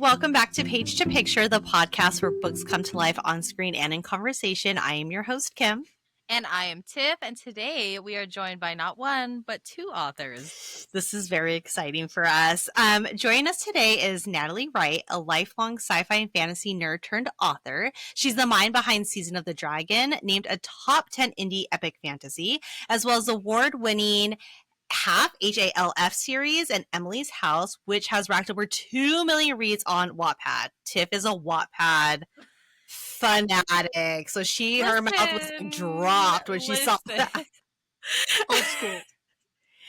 welcome back to Page to Picture, the podcast where books come to life on screen and in conversation. I am your host, Kim. And I am Tiff, and today we are joined by not one, but two authors. This is very exciting for us. Joining us today is Natalie Wright, a lifelong sci-fi and fantasy nerd turned author. She's the mind behind Season of the Dragon, named a top 10 indie epic fantasy, as well as award-winning HALF series and Emily's House, which has racked over 2 million reads on Wattpad. Tiff is a Wattpad fanatic, so her mouth was dropped when she saw that. Old school.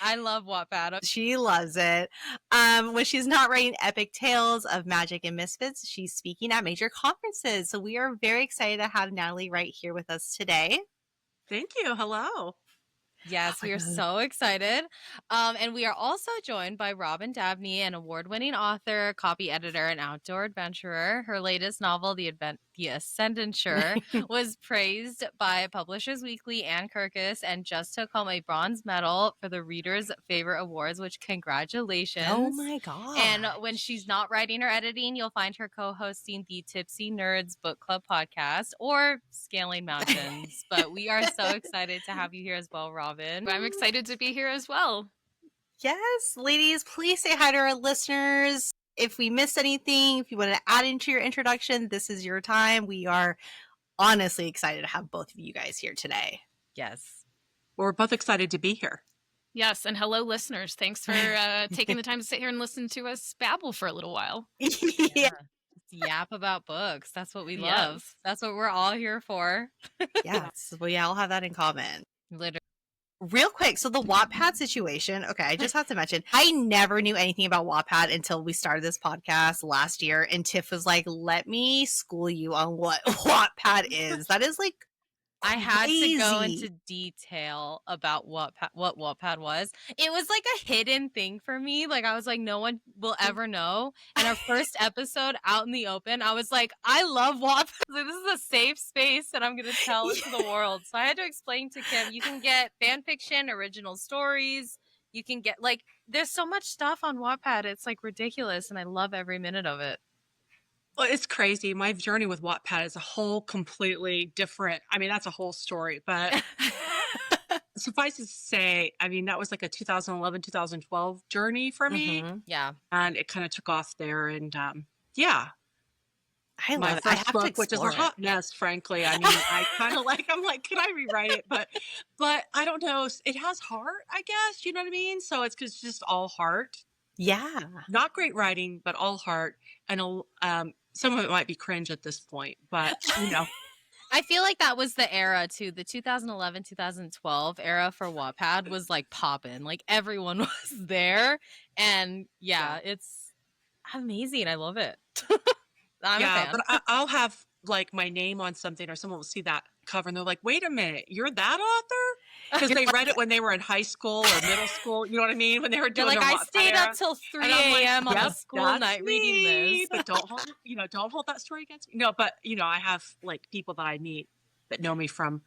I love Wattpad. She loves it. When she's not writing epic tales of magic and misfits, she's speaking at major conferences. So we are very excited to have Natalie Wright here with us today. Thank you. Hello. Yes, we are so excited. And we are also joined by Robyn Dabney, an award-winning author, copy editor, and outdoor adventurer. Her latest novel, The Ascenditure, was praised by Publishers Weekly and Kirkus and just took home a bronze medal for the Reader's Favorite Awards, which congratulations. Oh my God. And when she's not writing or editing, you'll find her co-hosting the Tipsy Nerds Book Club podcast or Scaling Mountains. But we are so excited to have you here as well, Robyn. I'm excited to be here as well. Yes, ladies, please say hi to our listeners. If we missed anything, if you want to add into your introduction, this is your time. We are honestly excited to have both of you guys here today. Yes. We're both excited to be here. Yes, and hello, listeners. Thanks for taking the time to sit here and listen to us babble for a little while. Yeah. Yap about books. That's what we Yes. love. That's what we're all here for. Yes, we all have that in common. Literally. Real quick, so the Wattpad situation, okay, I just have to mention, I never knew anything about Wattpad until we started this podcast last year, and Tiff was like, let me school you on what Wattpad is. That is like I had to go crazy. into detail about what Wattpad was. It was like a hidden thing for me. Like, I was like, no one will ever know. And our first episode out in the open, I was like, I love Wattpad. Like, this is a safe space that I'm going to tell it to the world. So I had to explain to Kim, you can get fan fiction, original stories. You can get, like, there's so much stuff on Wattpad. It's, like, ridiculous. And I love every minute of it. Well, it's crazy. My journey with Wattpad is a whole completely different. I mean, that's a whole story, but suffice it to say, I mean, that was like a 2011, 2012 journey for me. Mm-hmm. Yeah. And it kind of took off there. And yeah, I my love it. I first have book, to which is a explore hot mess, frankly. I mean, I kind of like, I'm like, can I rewrite it? But I don't know. It has heart, I guess. You know what I mean? So it's just all heart. Yeah. Not great writing, but all heart. And some of it might be cringe at this point, but you know. I feel like that was the era too. The 2011, 2012 era for Wattpad was like popping. Like everyone was there. And yeah, it's amazing. I love it. I'm a fan. But I'll have like my name on something or someone will see that cover and they're like, wait a minute, you're that author? Because they read it when they were in high school or middle school. You know what I mean? When they were doing like, their I stayed era. up till 3 And I'm like, a.m. on yep, a school that's night me. reading this. But don't hold that story against me. No, but I have like people that I meet that know me from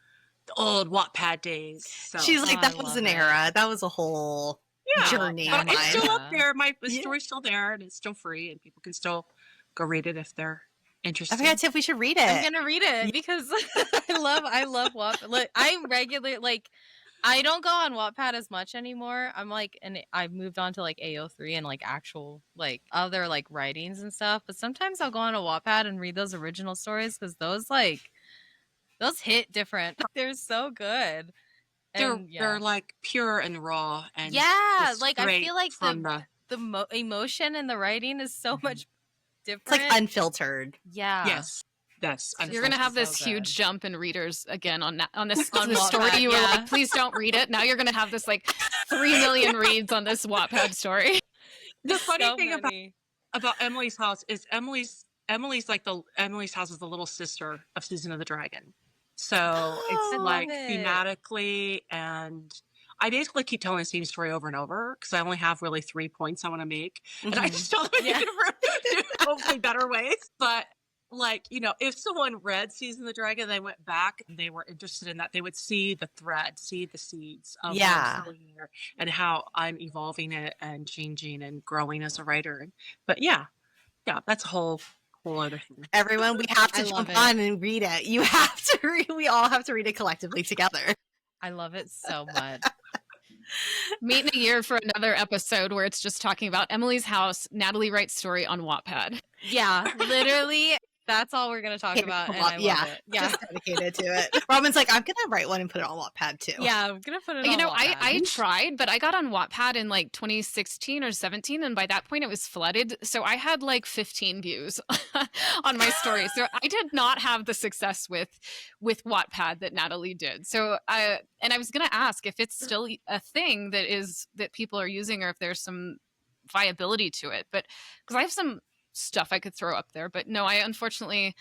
the old Wattpad days. So. She's like, that I was love an it. era. That was a whole journey. But it's still up there. My Yeah. story's still there and it's still free and people can still go read it if they're I interested. forgot, Tiff, we should read it. I'm gonna read it because I love Wattpad. Like, I regularly I don't go on Wattpad as much anymore. I'm like, and I've moved on to like AO3 and like actual like other like writings and stuff. But sometimes I'll go on a Wattpad and read those original stories because those hit different. They're so good. They're like pure and raw and yeah, just like I straight feel like from the emotion in the writing is so much It's different. like unfiltered. Yeah. yes. You're gonna have this so huge good. jump in readers again on this On this story. Wattpad, You were yeah. like, please don't read it. Now you're gonna have this like 3 million reads on this Wattpad story. The funny So thing many. about Emily's House is Emily's House is the little sister of Season of the Dragon. So it's I like love it. thematically, and I basically keep telling the same story over and over because I only have really 3 points I want to make, and I just tell them Yeah. hopefully better ways. But like, if someone read Season of the Dragon, they went back and they were interested in that, they would see the thread, see the seeds of what I'm selling here and how I'm evolving it and changing and growing as a writer. But yeah, Yeah, that's a whole other thing. Everyone, we have to I love jump it. on and read it. You have to read. We all have to read it collectively together. I love it so much. Meet in a year for another episode where it's just talking about Emily's house, Natalie Wright's story on Wattpad. Yeah, literally. That's all we're gonna talk about, and I love it. Yeah, just dedicated to it. Robyn's like, I'm gonna write one and put it on Wattpad too. yeah, I'm gonna put it. You on know, Wattpad. I tried, but I got on Wattpad in like 2016 or 17, and by that point it was flooded. So I had like 15 views on my story. So I did not have the success with Wattpad that Natalie did. So I was gonna ask if it's still a thing that people are using, or if there's some viability to it. But because I have some stuff I could throw up there, but no, I unfortunately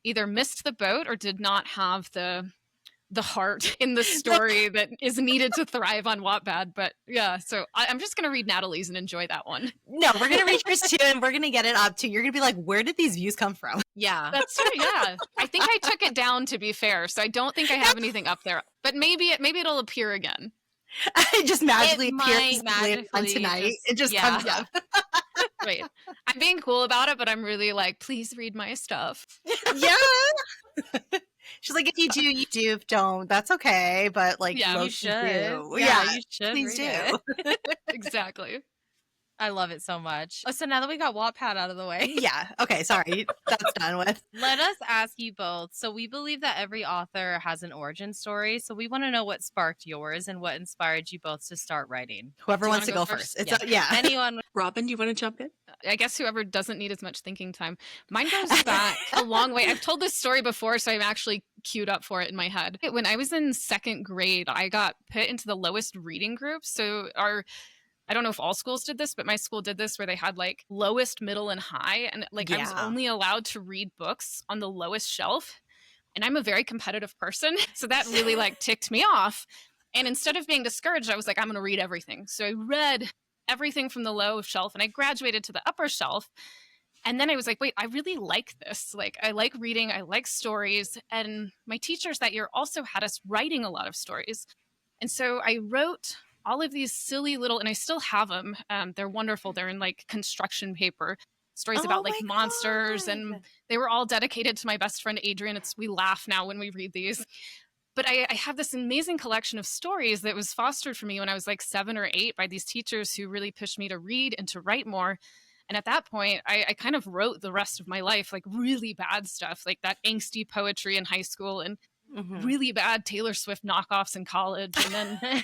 either missed the boat or did not have the heart in the story that is needed to thrive on Wattpad. But yeah, so I'm just going to read Natalie's and enjoy that one. No, we're gonna read yours too, and we're gonna get it up too. You're gonna be like, where did these views come from? Yeah, That's true. Yeah, I think I took it down, to be fair, so I don't think I have anything up there. But maybe it'll appear again. It just magically It appears might later on magically tonight. It just yeah. comes up. Right. I'm being cool about it, but I'm really like, please read my stuff. Yeah. She's like, if you do, you do. If don't, that's okay. But like, Yeah, most you should. do. Yeah, you should. Please do. read it. Exactly. I love it so much. Oh, so now that we got Wattpad out of the way, Yeah. Okay. Sorry. That's done with. let us ask you both. So we believe that every author has an origin story. So we want to know what sparked yours and what inspired you both to start writing. Whoever Do you wants to wanna go go first. first? It's yeah. Anyone? Robyn, do you want to jump in? I guess whoever doesn't need as much thinking time. Mine goes back a long way. I've told this story before, so I'm actually queued up for it in my head. When I was in second grade, I got put into the lowest reading group. So I don't know if all schools did this, but my school did this where they had like lowest, middle, and high. And like I was Yeah. only allowed to read books on the lowest shelf. And I'm a very competitive person. So that really like ticked me off. And instead of being discouraged, I was like, I'm going to read everything. So I read everything from the low shelf and I graduated to the upper shelf. And then I was like, wait, I really like this. Like, I like reading, I like stories. And my teachers that year also had us writing a lot of stories. And so I wrote all of these silly little, and I still have them. They're wonderful. They're in like construction paper, stories Oh about like my monsters. God. And they were all dedicated to my best friend, Adrian. We laugh now when we read these. But I have this amazing collection of stories that was fostered for me when I was like 7 or 8 by these teachers who really pushed me to read and to write more. And at that point, I kind of wrote the rest of my life, like really bad stuff, like that angsty poetry in high school and Mhm. really bad Taylor Swift knockoffs in college. And then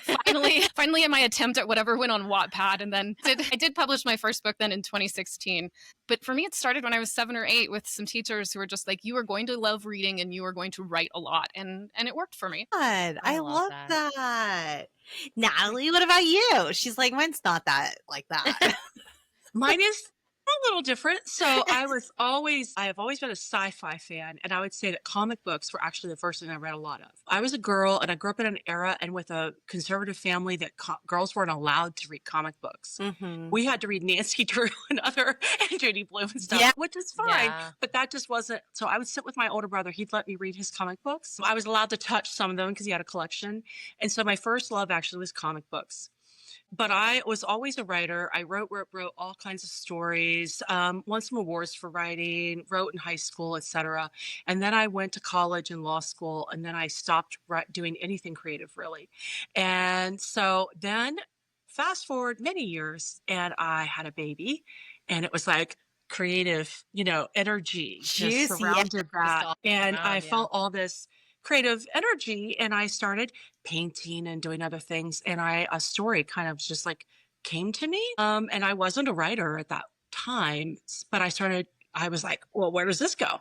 finally in my attempt at whatever went on Wattpad. And then I did publish my first book then in 2016. But for me, it started when I was 7 or 8 with some teachers who were just like, you are going to love reading and you are going to write a lot. And it worked for me. God, I love love that. Natalie, what about you? She's like, mine's not that like that. Mine is a little different. So I have always been a sci-fi fan, and I would say that comic books were actually the first thing I read a lot of. I was a girl, and I grew up in an era and with a conservative family that girls weren't allowed to read comic books. Mhm. We had to read Nancy Drew and Judy Blume and stuff, Yeah. which is fine. Yeah. But that just wasn't. So I would sit with my older brother. He'd let me read his comic books. I was allowed to touch some of them because he had a collection. And so my first love actually was comic books. But I was always a writer. I wrote all kinds of stories, won some awards for writing, wrote in high school, etc. And then I went to college and law school, and then I stopped doing anything creative, really. And so then fast forward many years, and I had a baby, and it was like creative, energy Juicy, just surrounded that. all And around, I yeah. felt all this creative energy, and I started painting and doing other things, and a story kind of just like came to me. And I wasn't a writer at that time, but I was like, well, where does this go?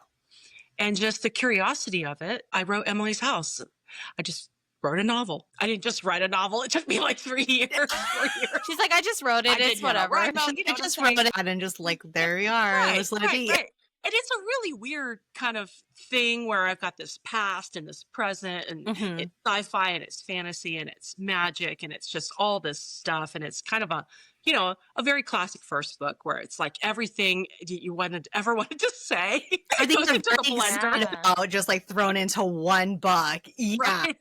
And just the curiosity of it, I wrote Emily's House. I just wrote a novel. I didn't just write a novel. It took me like 3 years, 4 years. She's like, I just wrote it. I It's did, whatever. right, no, I just wrote it out and just like, there we are. Let's let it be. Right. And it's a really weird kind of thing where I've got this past and this present, and Mhm. it's sci-fi and it's fantasy and it's magic and it's just all this stuff. And it's kind of a very classic first book where it's like everything you ever wanted to say. I think goes you're into the very blender. excited about just like thrown into one book. Yeah.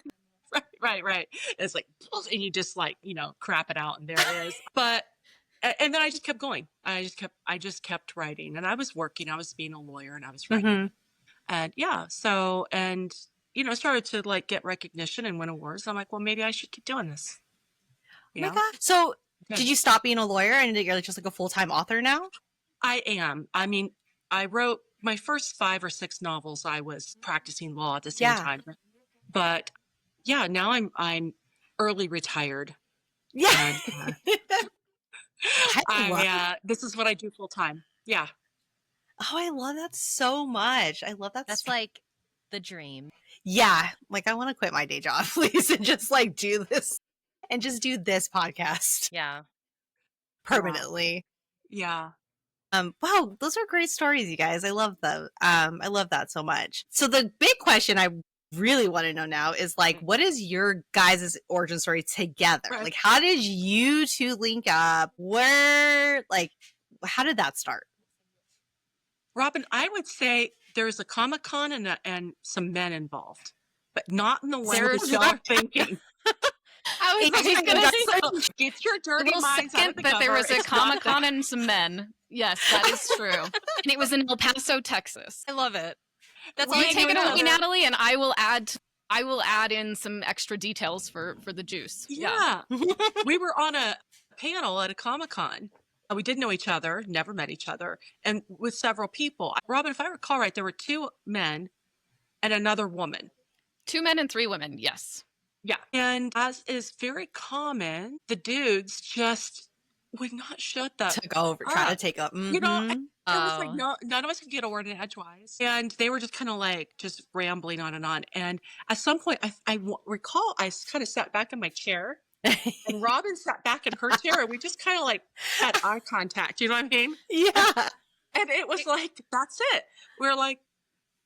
Right. It's like, and you just like, crap it out, and there it is. But and then I just kept going. I just kept writing, and I was working. I was being a lawyer, and I was writing. Mhm. And yeah, so, and, started to like get recognition and win awards. I'm like, well, maybe I should keep doing this. Oh my God. So Yeah. did you stop being a lawyer and you're just like a full-time author now? I am. I mean, I wrote my first 5 or 6 novels. I was practicing law at the same time, but yeah, now I'm early retired. Yeah. And, I this is what I do full time. Yeah. Oh, I love that so much. I love that. That's like the dream. Yeah. Like I want to quit my day job, please, and just like do this and just do this podcast Yeah. permanently. Yeah. Wow, those are great stories, you guys. I love them. I love that so much. So the big question I really want to know now is like, what is your guys' origin story together? Right. Like, how did you two link up? How did that start? Robyn, I would say there's a Comic-Con and some men involved, but not in the way that y'all thinking. I was just gonna say, Get your dirty little minds out of second the that cover. there was a It's not Comic-Con and some men. Yes, that is true. And it was in El Paso, Texas. I love it. That's We all You you take it know. away, Natalie, and I will add in some extra details for the juice. Yeah. We were on a panel at a Comic-Con. We didn't know each other, never met each other, and with several people. Robyn, if I recall right, there were 2 men and another woman. 2 men and 3 women, yes. Yeah. And as is very common, the dudes just would not shut that. Took over, try to take up. You know, Mhm. it was like none of us could get a word in edgewise. And they were just kind of like just rambling on. And at some point, I recall I kind of sat back in my chair and Robyn sat back in her chair and we just kind of like had eye contact. You know what I mean? Yeah. And it was like, that's it. We were like,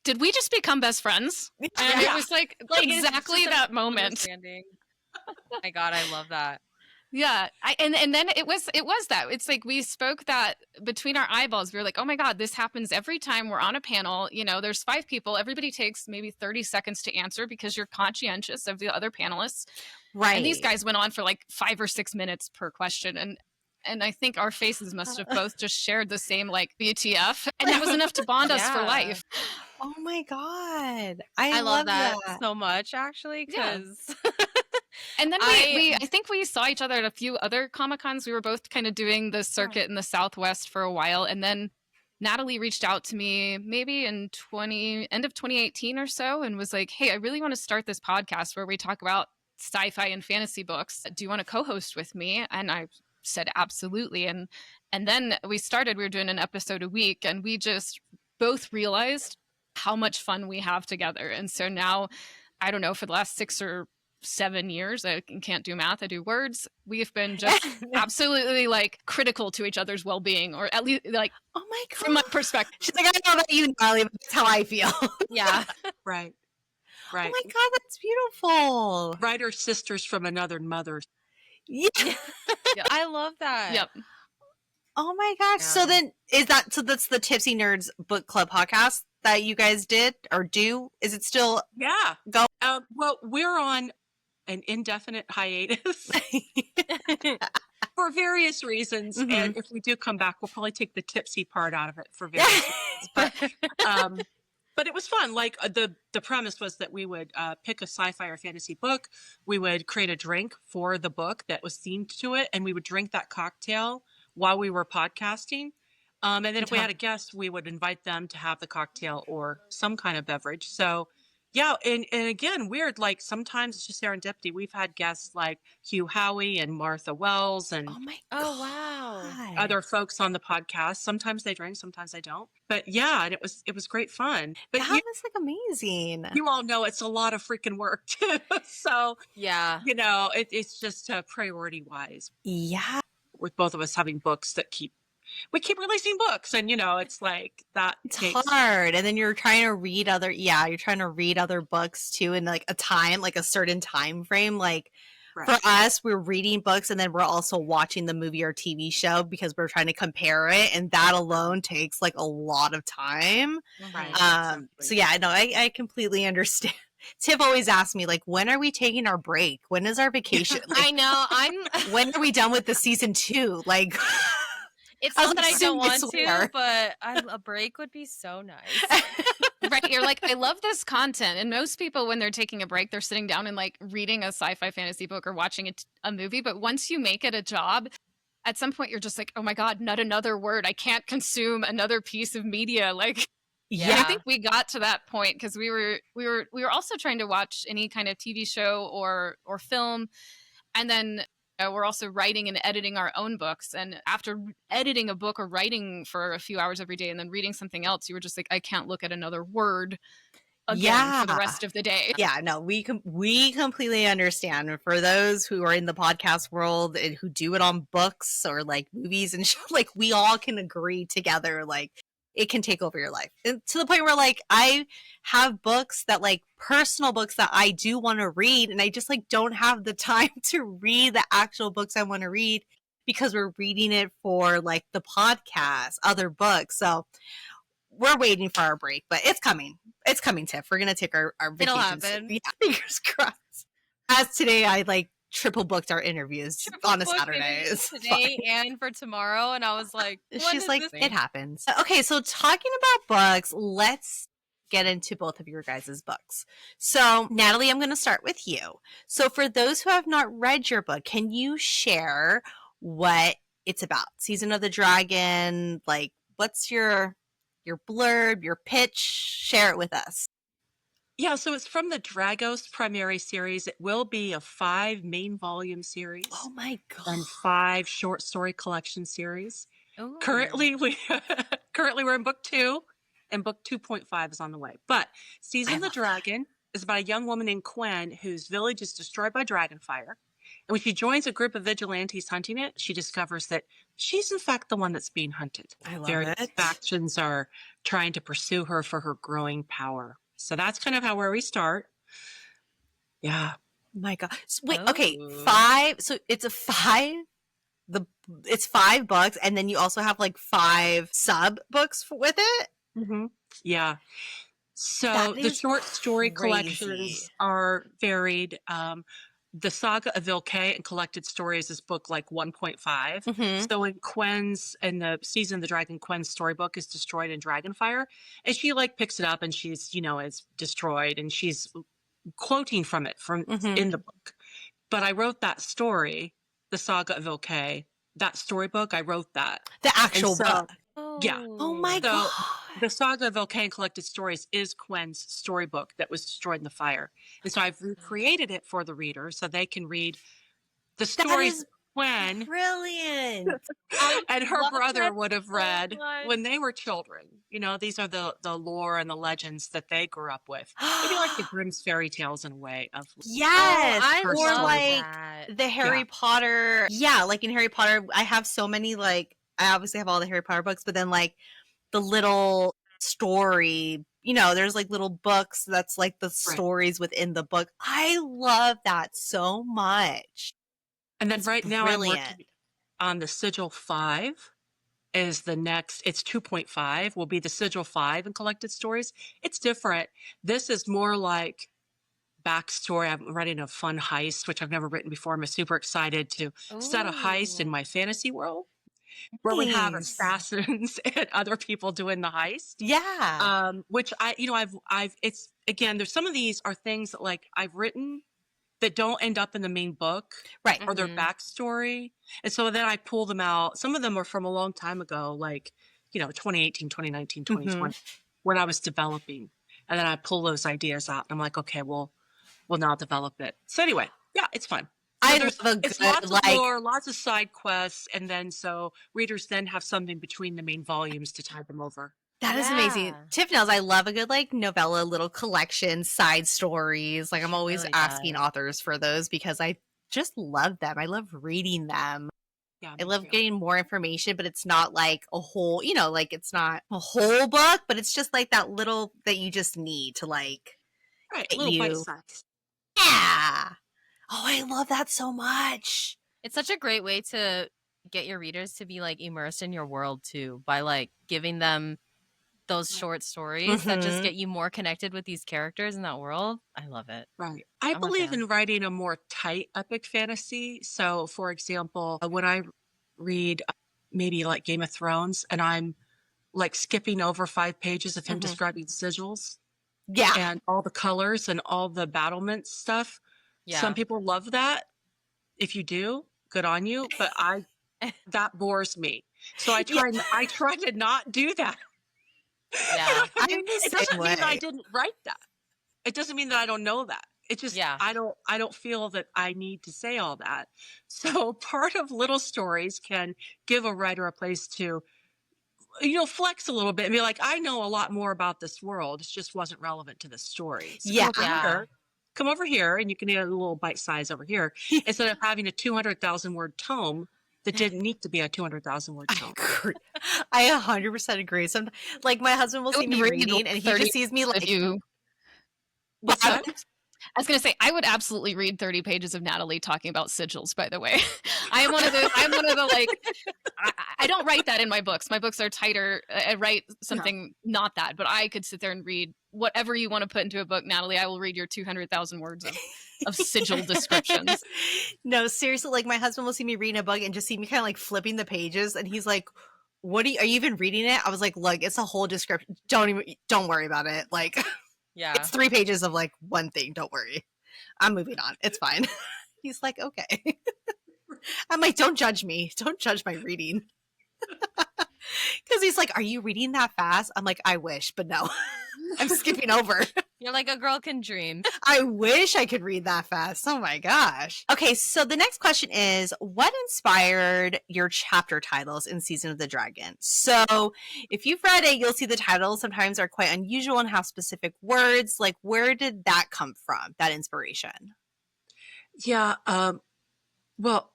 Did we just become best friends? And Yeah. it was like Like, it's exactly just a that moment. understanding. My God, I love that. Yeah, and then it was that. It's like we spoke that between our eyeballs. We were like, oh my God, this happens every time we're on a panel. There's 5 people. Everybody takes maybe 30 seconds to answer because you're conscientious of the other panelists. Right. And these guys went on for like 5 or 6 minutes per question. And I think our faces must have both just shared the same like BTF. And that was enough to bond us for Yeah. life. Oh my God. I love that so much, actually, Yeah. because And then I think we saw each other at a few other Comic-Cons. We were both kind of doing the circuit in the Southwest for a while. And then Natalie reached out to me maybe in end of 2018 or so and was like, hey, I really want to start this podcast where we talk about sci-fi and fantasy books. Do you want to co-host with me? And I said, absolutely. And then we were doing an episode a week, and we just both realized how much fun we have together. And so now, I don't know, for the last 6 or 7 years, I can't do math, I do words, we've been just absolutely like critical to each other's well-being, or at least like, Oh my God. from my perspective. She's like, I don't know about you, Natalie, but that's how I feel. yeah, right. Oh my God, that's beautiful. Right. Or sisters from another mother. Yeah. I love that. Yep. Oh my gosh. So Yeah. then that's the Tipsy Nerds book club podcast that you guys did or do? Is it still Yeah. Go. Well, we're on an indefinite hiatus for various reasons. Mhm. And if we do come back, we'll probably take the tipsy part out of it for various reasons. But it was fun. Like the premise was that we would pick a sci-fi or fantasy book. We would create a drink for the book that was themed to it. And we would drink that cocktail while we were podcasting. And then if we had a guest, we would invite them to have the cocktail or some kind of beverage. So yeah. And again, weird, like sometimes it's just serendipity. We've had guests like Hugh Howey and Martha Wells and Oh my Oh, wow. God. other folks on the podcast. Sometimes they drink, sometimes they don't. But yeah, and it was great fun. But That was like amazing. you all know it's a lot of freaking work too. So, Yeah. it's just priority wise Yeah. with both of us having books that we keep releasing books, and it's like that It's takes hard. And then you're trying to read other books too in like a certain time frame. Like right. for us, we're reading books and then we're also watching the movie or TV show because we're trying to compare it. And that alone takes like a lot of time. Right. So Exactly. yeah, no, I completely understand. Tiff always asks me like, when are we taking our break? When is our vacation? Like, I know. when are we done with the season 2? Like, It's I was not that like, I "Sing, don't I want swear." to, but a break would be so nice. Right. You're like, I love this content. And most people, when they're taking a break, they're sitting down and like reading a sci-fi fantasy book or watching a movie. But once you make it a job, at some point you're just like, oh my God, not another word. I can't consume another piece of media. Like, and I Yeah. think we got to that point because we were also trying to watch any kind of TV show or film. And then we're also writing and editing our own books. And after editing a book or writing for a few hours every day and then reading something else, you were just like, I can't look at another word again for the Yeah. rest of the day. Yeah, no, we completely understand. For those who are in the podcast world and who do it on books or like movies and show, like we all can agree together, like it can take over your life. And to the point where like I have books that like personal books that I do want to read, and I just like don't have the time to read the actual books I want to read because we're reading it for like the podcast, other books. So we're waiting for our break, but it's coming. It's coming, Tiff. We're gonna take our It'll vacations. happen. Yeah, fingers crossed. As today, I like triple booked our interviews on a Book Saturday. interviews It's today and for tomorrow, and I was like, when She's is like, this it happens. Okay, so talking about books, let's get into both of your guys' books. So, Natalie, I'm going to start with you. So, for those who have not read your book, can you share what it's about? Season of the Dragon, like, what's your blurb, your pitch? Share it with us. Yeah, so it's from the Dragos primary series. It will be a 5 main volume series Oh my and god. 5 short story collection series. Ooh. Currently we're in book 2, and book 2.5 is on the way. But Season of the Dragon is about a young woman named Quen whose village is destroyed by dragonfire. And when she joins a group of vigilantes hunting it, she discovers that she's in fact the one that's being hunted. I love Various it. factions are trying to pursue her for her growing power. So that's kind of where we start. Yeah. My god. Wait, okay, Oh. 5. So it's a 5. It's 5 books, and then you also have like 5 sub books with it. Mm-hmm. Yeah. So That the is short story crazy. collections are varied. The Saga of Vilkay and Collected Stories is book like 1.5. Mhm. So in the Season of the Dragon, Quen's storybook is destroyed in Dragonfire, and she like picks it up and she's is destroyed, and she's quoting from it in the book. But I wrote that story, the Saga of Vilkay, that storybook. I wrote that. The actual so- book. Yeah. Oh my So god. the Saga of Vilkay and Collected Stories is Quen's storybook that was destroyed in the fire. And so I've recreated it for the reader so they can read the stories is of Quen Brilliant. and her love brother that would have so read much. when they were children. These are the lore and the legends that they grew up with. Maybe like the Grimm's fairy tales in a way of Yes. I her or love like that. the Harry Potter. Yeah, like in Harry Potter, I have so many like I obviously have all the Harry Potter books, but then like the little story, there's like little books that's like the stories within the book. I love that so much. And then It's right now I'm brilliant. working on the Sigil 5 is the next. It's 2.5 will be the Sigil 5 in Collected Stories. It's different. This is more like backstory. I'm writing a fun heist, which I've never written before. I'm super excited to set a heist in my fantasy world where we have Nice. assassins and other people doing the heist. Yeah. Which it's again, there's some of these are things that like I've written that don't end up in the main book Right. or their backstory. And so then I pull them out. Some of them are from a long time ago, like, 2018, 2019, 2020, when I was developing. And then I pull those ideas out and I'm like, okay, we'll now develop it. So anyway, yeah, it's fun. So it's lots of lore, lots of side quests. And then so readers then have something between the main volumes to tie them over. That is amazing. Tiff knows I love a good like novella, little collection, side stories. Like I'm always really asking does. authors for those because I just love them. I love reading them. Yeah, I love getting more information, but it's not like a whole, like it's not a whole book, but it's just like that little that you just need to like right, get little you. bite size. Yeah. Oh, I love that so much. It's such a great way to get your readers to be like immersed in your world too, by like giving them those short stories that just get you more connected with these characters in that world. I love it. Right. I believe in writing a more tight epic fantasy. So, for example, when I read maybe like Game of Thrones, and I'm like skipping over 5 pages of him Mhm. describing sigils Yeah. and all the colors and all the battlements stuff. Yeah. Some people love that. If you do, good on you. But that bores me. So I try to not do that. You know Yeah. what I mean? I'm the It same doesn't mean that I way. didn't write that. It doesn't mean that I don't know that. It just Yeah. I don't feel that I need to say all that. So part of little stories can give a writer a place to, flex a little bit and be like, I know a lot more about this world. It just wasn't relevant to the story. So Yeah. come over here, and you can get a little bite size over here instead of having a 200,000 word tome that didn't need to be a 200,000 word I tome. agree. I 100% agree. Sometimes, like, my husband will I see would me read reading, and he 30 just sees me of like, you. What's I that? was going to say, I would absolutely read 30 pages of Natalie talking about sigils, by the way. I'm one of the like, I don't write that in my books. My books are tighter. I write something not that, but I could sit there and read whatever you want to put into a book, Natalie. I will read your 200,000 words of sigil descriptions. No, seriously, like, my husband will see me reading a book and just see me kind of like flipping the pages, and he's like, are you even reading it? I was like, look, it's a whole description. Don't worry about it. Like, Yeah. it's 3 pages of like one thing. Don't worry. I'm moving on. It's fine. He's like, okay. I'm like, don't judge me. Don't judge my reading. Because he's like, are you reading that fast? I'm like, I wish, but no. I'm skipping over. You're like, a girl can dream. I wish I could read that fast. Oh my gosh. Okay, so the next question is, what inspired your chapter titles in Season of the Dragon? So if you've read it, you'll see the titles sometimes are quite unusual and have specific words. Like, where did that come from, that inspiration? Yeah. Well,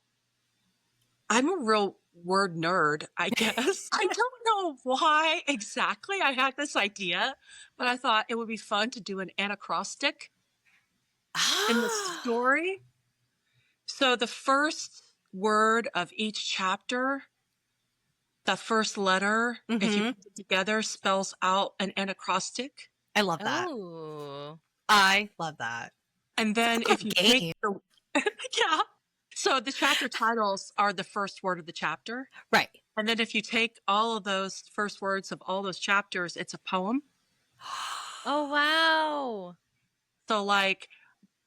I'm a real word nerd, I guess. I don't know why exactly I had this idea, but I thought it would be fun to do an anacrostic in the story. So the first word of each chapter, the first letter, if you put it together, spells out an anacrostic. I love that. Ooh. I love that. And then Sounds like if you a game. take the yeah. So the chapter titles are the first word of the chapter. Right. And then if you take all of those first words of all those chapters, it's a poem. Oh, wow. So like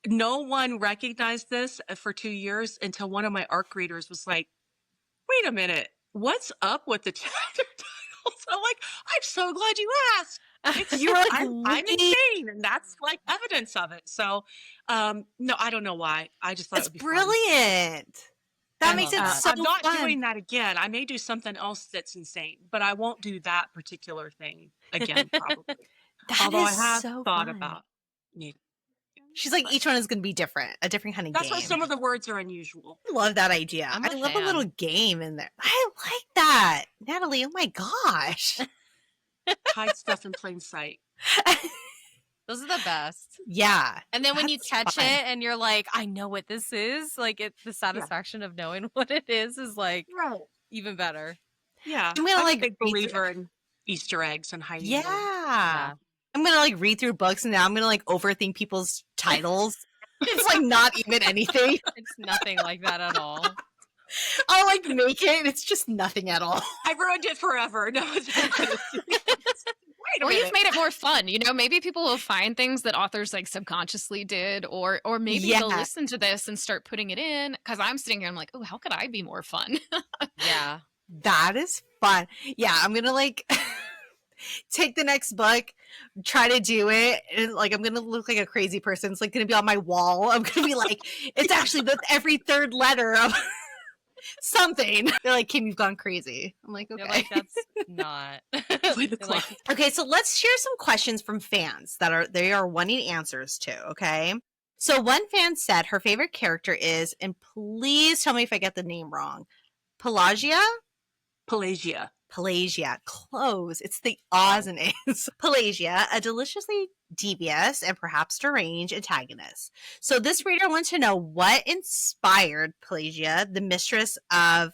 no one recognized this for 2 years until one of my ARC readers was like, wait a minute, what's up with the chapter titles? I'm like, I'm so glad you asked. You were like, I'm insane, and that's like evidence of it. So, no, I don't know why. I just thought it's it would be brilliant. That I makes it love that. so I'm not fun. doing that again. I may do something else that's insane, but I won't do that particular thing again, probably. That Although I is have so thought fun. about me. She's like, each one is going to be different, a different kind of That's game. why some of the words are unusual. I love that idea. I'm a I love a fan. little game in there. I like that. Natalie, oh my gosh. Hide stuff in plain sight. Those are the best. Yeah. And then when you That's catch fun. it and you're like, I know what this is, like the satisfaction of knowing what it is like Right. even better. Yeah. I'm gonna, I'm like, a big read believer in Easter eggs and hiding them. Yeah. I'm going to like read through books, and now I'm going to like overthink people's titles. It's like not even anything. It's nothing like that at all. I'll like make it, and it's just nothing at all. I ruined it forever. No, it's wait a Or you've minute. made it more fun. You know, maybe people will find things that authors like subconsciously did, or maybe they'll Yeah. listen to this and start putting it in. Because I'm sitting here, I'm like, oh, how could I be more fun? Yeah. That is fun. Yeah, I'm gonna like take the next book, try to do it, and like I'm gonna look like a crazy person. It's like gonna be on my wall. I'm gonna be like, it's actually the every third letter of something. They're like, Kim, you've gone crazy. I'm like, okay. You're like, that's not. Play the You're like, clock. Okay, so let's share some questions from fans that they are wanting answers to, okay? So one fan said her favorite character is, and please tell me if I get the name wrong, Pelagia? Pelagia. Close. It's the Oz and A's. Pelagia, a deliciously devious and perhaps deranged antagonist. So this reader wants to know what inspired Pelagia, the mistress of,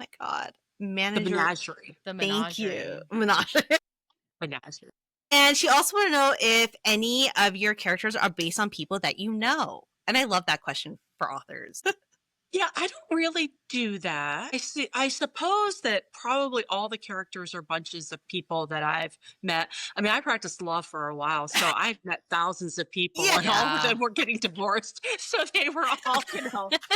my God, The manager. menagerie. the Thank you. menagerie. Menagerie. Menagerie. And she also want to know if any of your characters are based on people that you know. And I love that question for authors. Yeah, I don't really do that. I suppose that probably all the characters are bunches of people that I've met. I mean, I practiced law for a while, so I've met thousands of people and all of Yeah. them were getting divorced. So they were all,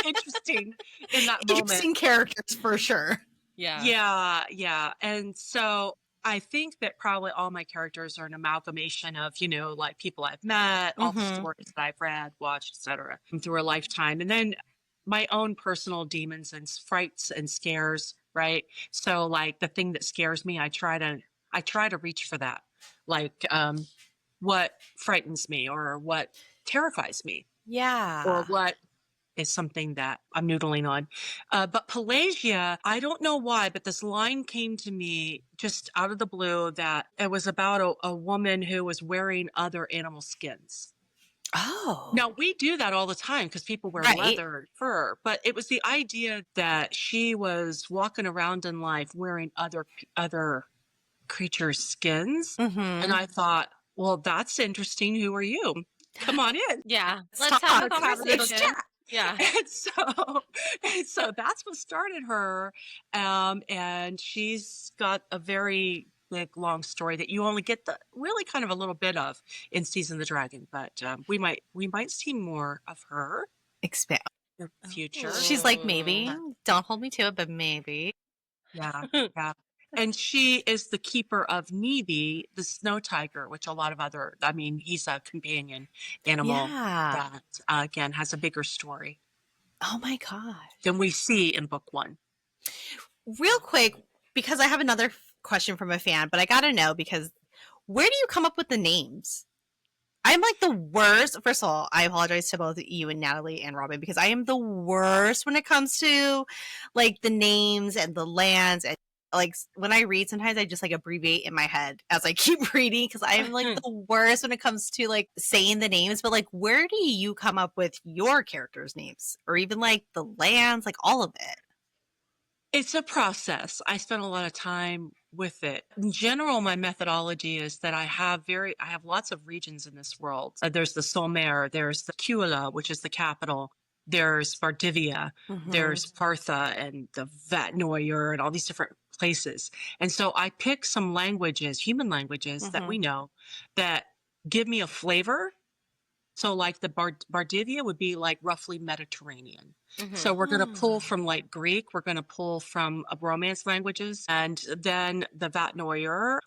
interesting in that moment. Interesting characters for sure. Yeah. Yeah, yeah. And so I think that probably all my characters are an amalgamation of, like people I've met, all the Mhm. stories that I've read, watched, etc., through a lifetime. And then my own personal demons and frights and scares, right? So like the thing that scares me, I try to reach for that. Like what frightens me or what terrifies me or Yeah. what is something that I'm noodling on. But Pelagia, I don't know why, but this line came to me just out of the blue that it was about a woman who was wearing other animal skins. Oh. Now, we do that all the time because people wear Right. leather and fur, but it was the idea that she was walking around in life wearing other creatures' skins. Mhm. And I thought, well, that's interesting. Who are you? Come on in. Yeah. Let's Let's have a talk. Let's conversation. chat. Yeah. And so that's what started her. And she's got a very big, long story that you only get the really kind of a little bit of in Season of the Dragon. But we might see more of her Expand. in the future. She's like, maybe. Don't hold me to it, but maybe. Yeah, yeah. And she is the keeper of Nevi, the snow tiger, which he's a companion animal Yeah. that, again, has a bigger story Oh my gosh. than we see in book one. Real quick, because I have another question from a fan, but I gotta know, because where do you come up with the names? I'm like the worst. First of all, I apologize to both you and Natalie and Robyn, because I am the worst when it comes to like the names and the lands. And like when I read, sometimes I just like abbreviate in my head as I keep reading, because I'm like the worst when it comes to like saying the names. But like, where do you come up with your characters' names, or even like the lands, like all of it? It's a process. I spent a lot of time with it. In general, my methodology is that I have lots of regions in this world. There's the Solmer, there's the Kuala, which is the capital. There's Vardivia, there's Partha and the Vatnoyer and all these different places. And so I pick some languages, human languages that we know, that give me a flavor. So like the Vardivia would be like roughly Mediterranean. So we're going to pull from like Greek, we're going to pull from Romance languages. And then the Vatnoyer,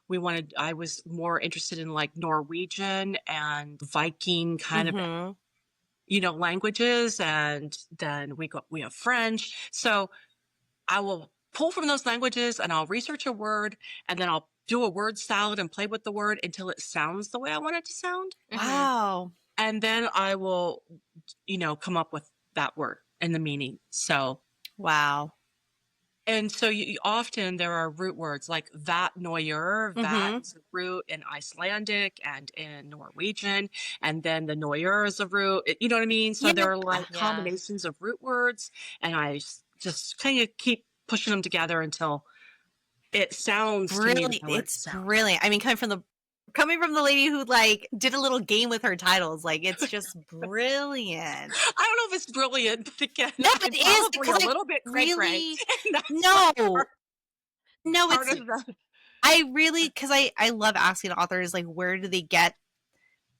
I was more interested in like Norwegian and Viking kind of, languages. And then we have French. So I will pull from those languages and I'll research a word, and then I'll do a word salad and play with the word until it sounds the way I want it to sound. Wow. And then I will, come up with that word and the meaning. So, wow. And so often there are root words like Vatnoyer, Vat is a root in Icelandic and in Norwegian. And then the Noyer is a root, you know what I mean? So there are like combinations of root words, and I just kind of keep pushing them together until it sounds really, it's brilliant. I mean, coming from the lady who like did a little game with her titles, like it's just brilliant. I don't know if it's brilliant, but again, no, it is because a little bit really no, it's I really, because I love asking authors like, where do they get,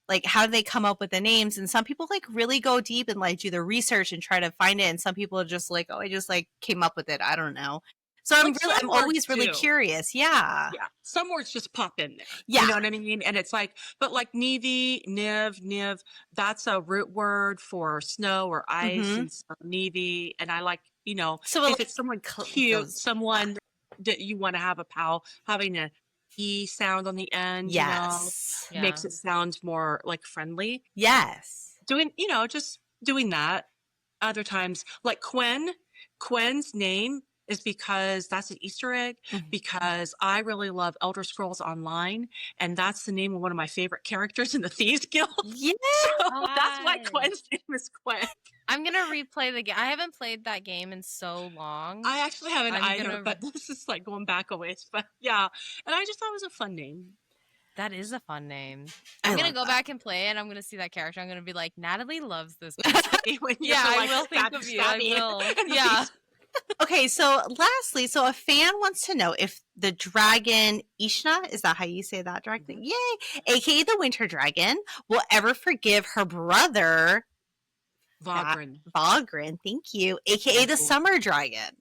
like, how do they come up with the names? And some people like really go deep and like do the research and try to find it, and some people are just like, oh, I just like came up with it. I don't know. So I'm always really curious. Yeah. Yeah. Some words just pop in there. Yeah. You know what I mean? And it's like, but like Nevi, Niv, that's a root word for snow or ice. And so Nevi. And I like, so if it's someone cute, someone that you want to have a pal, having a E sound on the end, makes it sound more like friendly. Yes. Just doing that. Other times, like Quen's name is because that's an Easter egg, because I really love Elder Scrolls Online, and that's the name of one of my favorite characters in the Thieves Guild. Yeah. So that's why Quen's name is Quen. I'm going to replay the game. I haven't played that game in so long. I actually haven't either, but this is like going back a ways. But yeah, and I just thought it was a fun name. That is a fun name. I I'm gonna love go that. back and play it. I'm gonna see that character. I'm gonna be like, Natalie loves this. When you Yeah, have to, I like, will think stab- of you. stab I me will. in the Yeah. face. Okay, so lastly, so a fan wants to know if the dragon Ishna, is that how you say that directly? Yay! AKA the Winter Dragon, will ever forgive her brother Vagrin. Vagrin, thank you, AKA the Summer Dragon.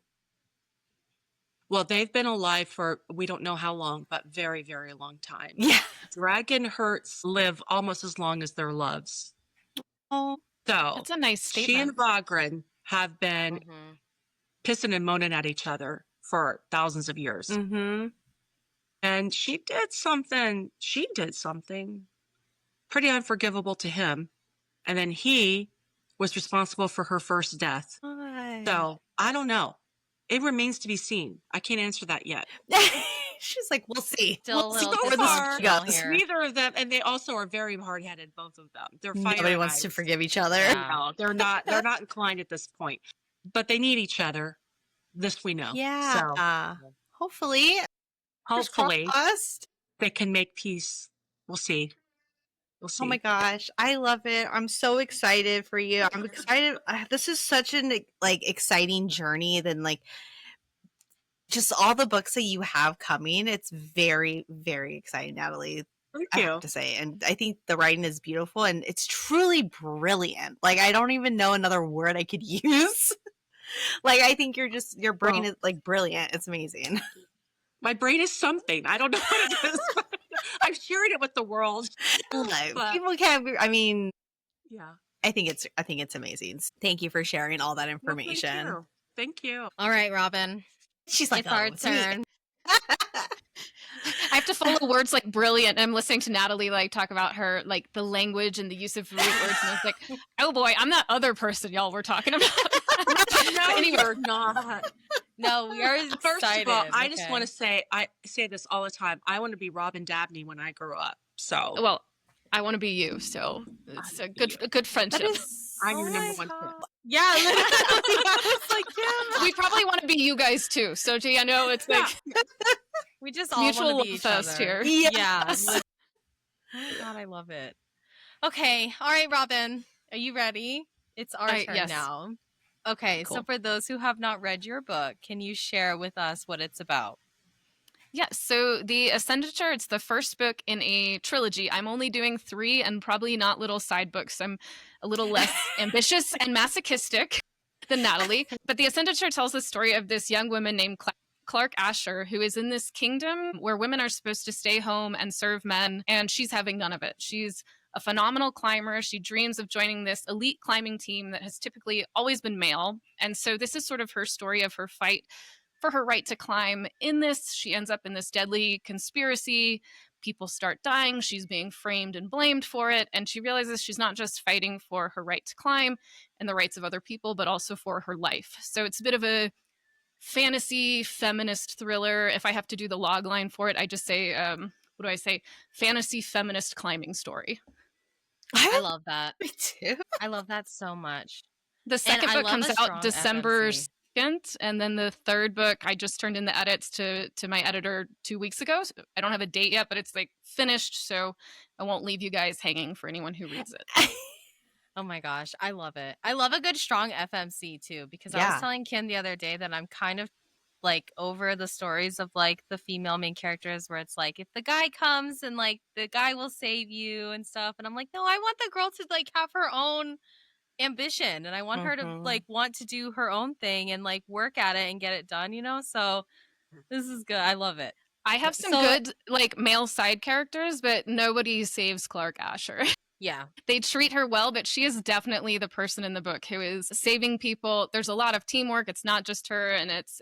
Well, they've been alive for we don't know how long, but very, very long time. Yeah. Dragon hurts live almost as long as their loves. Oh, So That's a nice she and statement. Vagrin have been Mhm. pissing and moaning at each other for thousands of years. mm-hmm. And she did something pretty unforgivable to him. And then he was responsible for her first death. So I don't know. It remains to be seen. I can't answer that yet. She's like, we'll see. Still We'll see a little where this dysfunctional goes. here. Neither of them, and they also are very hard-headed, both of them. They're fire Nobody wants to eyes. forgive each other. Yeah. No, they're not inclined at this point. But they need each other. This we know. Yeah. So Hopefully. hopefully crossed. they can make peace. We'll see. We'll see. Oh my gosh, I love it. I'm so excited for you. I'm excited. This is such an exciting journey than just all the books that you have coming. It's very, very exciting, Natalie. Thank I you. have to say. And I think the writing is beautiful and it's truly brilliant. I don't even know another word I could use. I think your brain is brilliant. It's amazing. My brain is something. I don't know what it is. But I'm sharing it with the world. But- People can't be, I mean, Yeah. I think it's amazing. Thank you for sharing all that Well, information. thank you. All right, Robyn. She's like, It's our it's me." turn. I have to follow words like brilliant. I'm listening to Natalie talk about her the language and the use of root words, and I was like, oh boy, I'm that other person y'all were talking about. No, Anyway. you're not. No, we are excited. First of all, I just okay. want to say, I say this all the time. I want to be Robyn Dabney when I grow up. So Well, I want to be you, so it's a good friendship. That is I'm Oh your my number one God. fan. Yeah, literally. I was like, Kim. We probably want to be you guys too. So gee, I know it's We just all mutual want to love be each fest other. here. Yeah. Yes. Oh my God, I love it. Okay. All right, Robyn. Are you ready? It's our turn yes. now. Okay. So Cool. for those who have not read your book, can you share with us what it's about? Yes, so the Ascenditure, it's the first book in a trilogy. I'm only doing 3 and probably not little side books. I'm a little less ambitious and masochistic than Natalie. But the Ascenditure tells the story of this young woman named Clark Asher, who is in this kingdom where women are supposed to stay home and serve men, and she's having none of it. She's a phenomenal climber. She dreams of joining this elite climbing team that has typically always been male. And so this is sort of her story of her fight for her right to climb. In this, she ends up in this deadly conspiracy. People start dying. She's being framed and blamed for it. And she realizes she's not just fighting for her right to climb and the rights of other people, but also for her life. So it's a bit of a fantasy feminist thriller. If I have to do the log line for it, I just say, what do I say? Fantasy feminist climbing story. I love that. Me too. I love that so much. The second I book love comes a strong out December FMC. 2nd, and then the third book I just turned in the edits to my editor 2 weeks ago. So I don't have a date yet, but it's finished, so I won't leave you guys hanging for anyone who reads it. Oh my gosh, I love it. I love a good strong FMC too, because I Yeah. was telling Kim the other day that I'm kind of over the stories of the female main characters where it's if the guy comes and the guy will save you and stuff, and I'm like, no, I want the girl to have her own ambition, and I want her to Mhm. want to do her own thing and work at it and get it done, so this is good. I love it. I have some So- good male side characters, but nobody saves Clark Asher. Yeah. They treat her well, but she is definitely the person in the book who is saving people. There's a lot of teamwork. It's not just her, and it's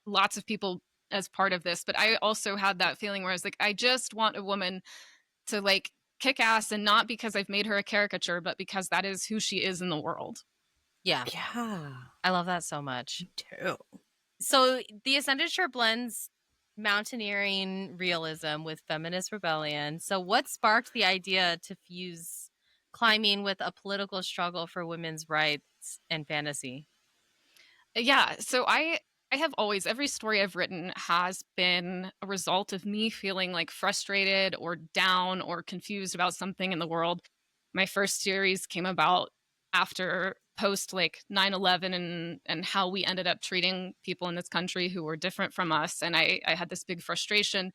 lots of people as part of this. But I also had that feeling where I was I just want a woman to kick ass, and not because I've made her a caricature, but because that is who she is in the world. Yeah. Yeah. I love that so much. Me too. So the Ascenditure blends mountaineering realism with feminist rebellion. So what sparked the idea to fuse climbing with a political struggle for women's rights and fantasy? Yeah, so I I have always, every story I've written has been a result of me feeling like frustrated or down or confused about something in the world. My first series came about after post like 9/11 and how we ended up treating people in this country who were different from us. And I had this big frustration.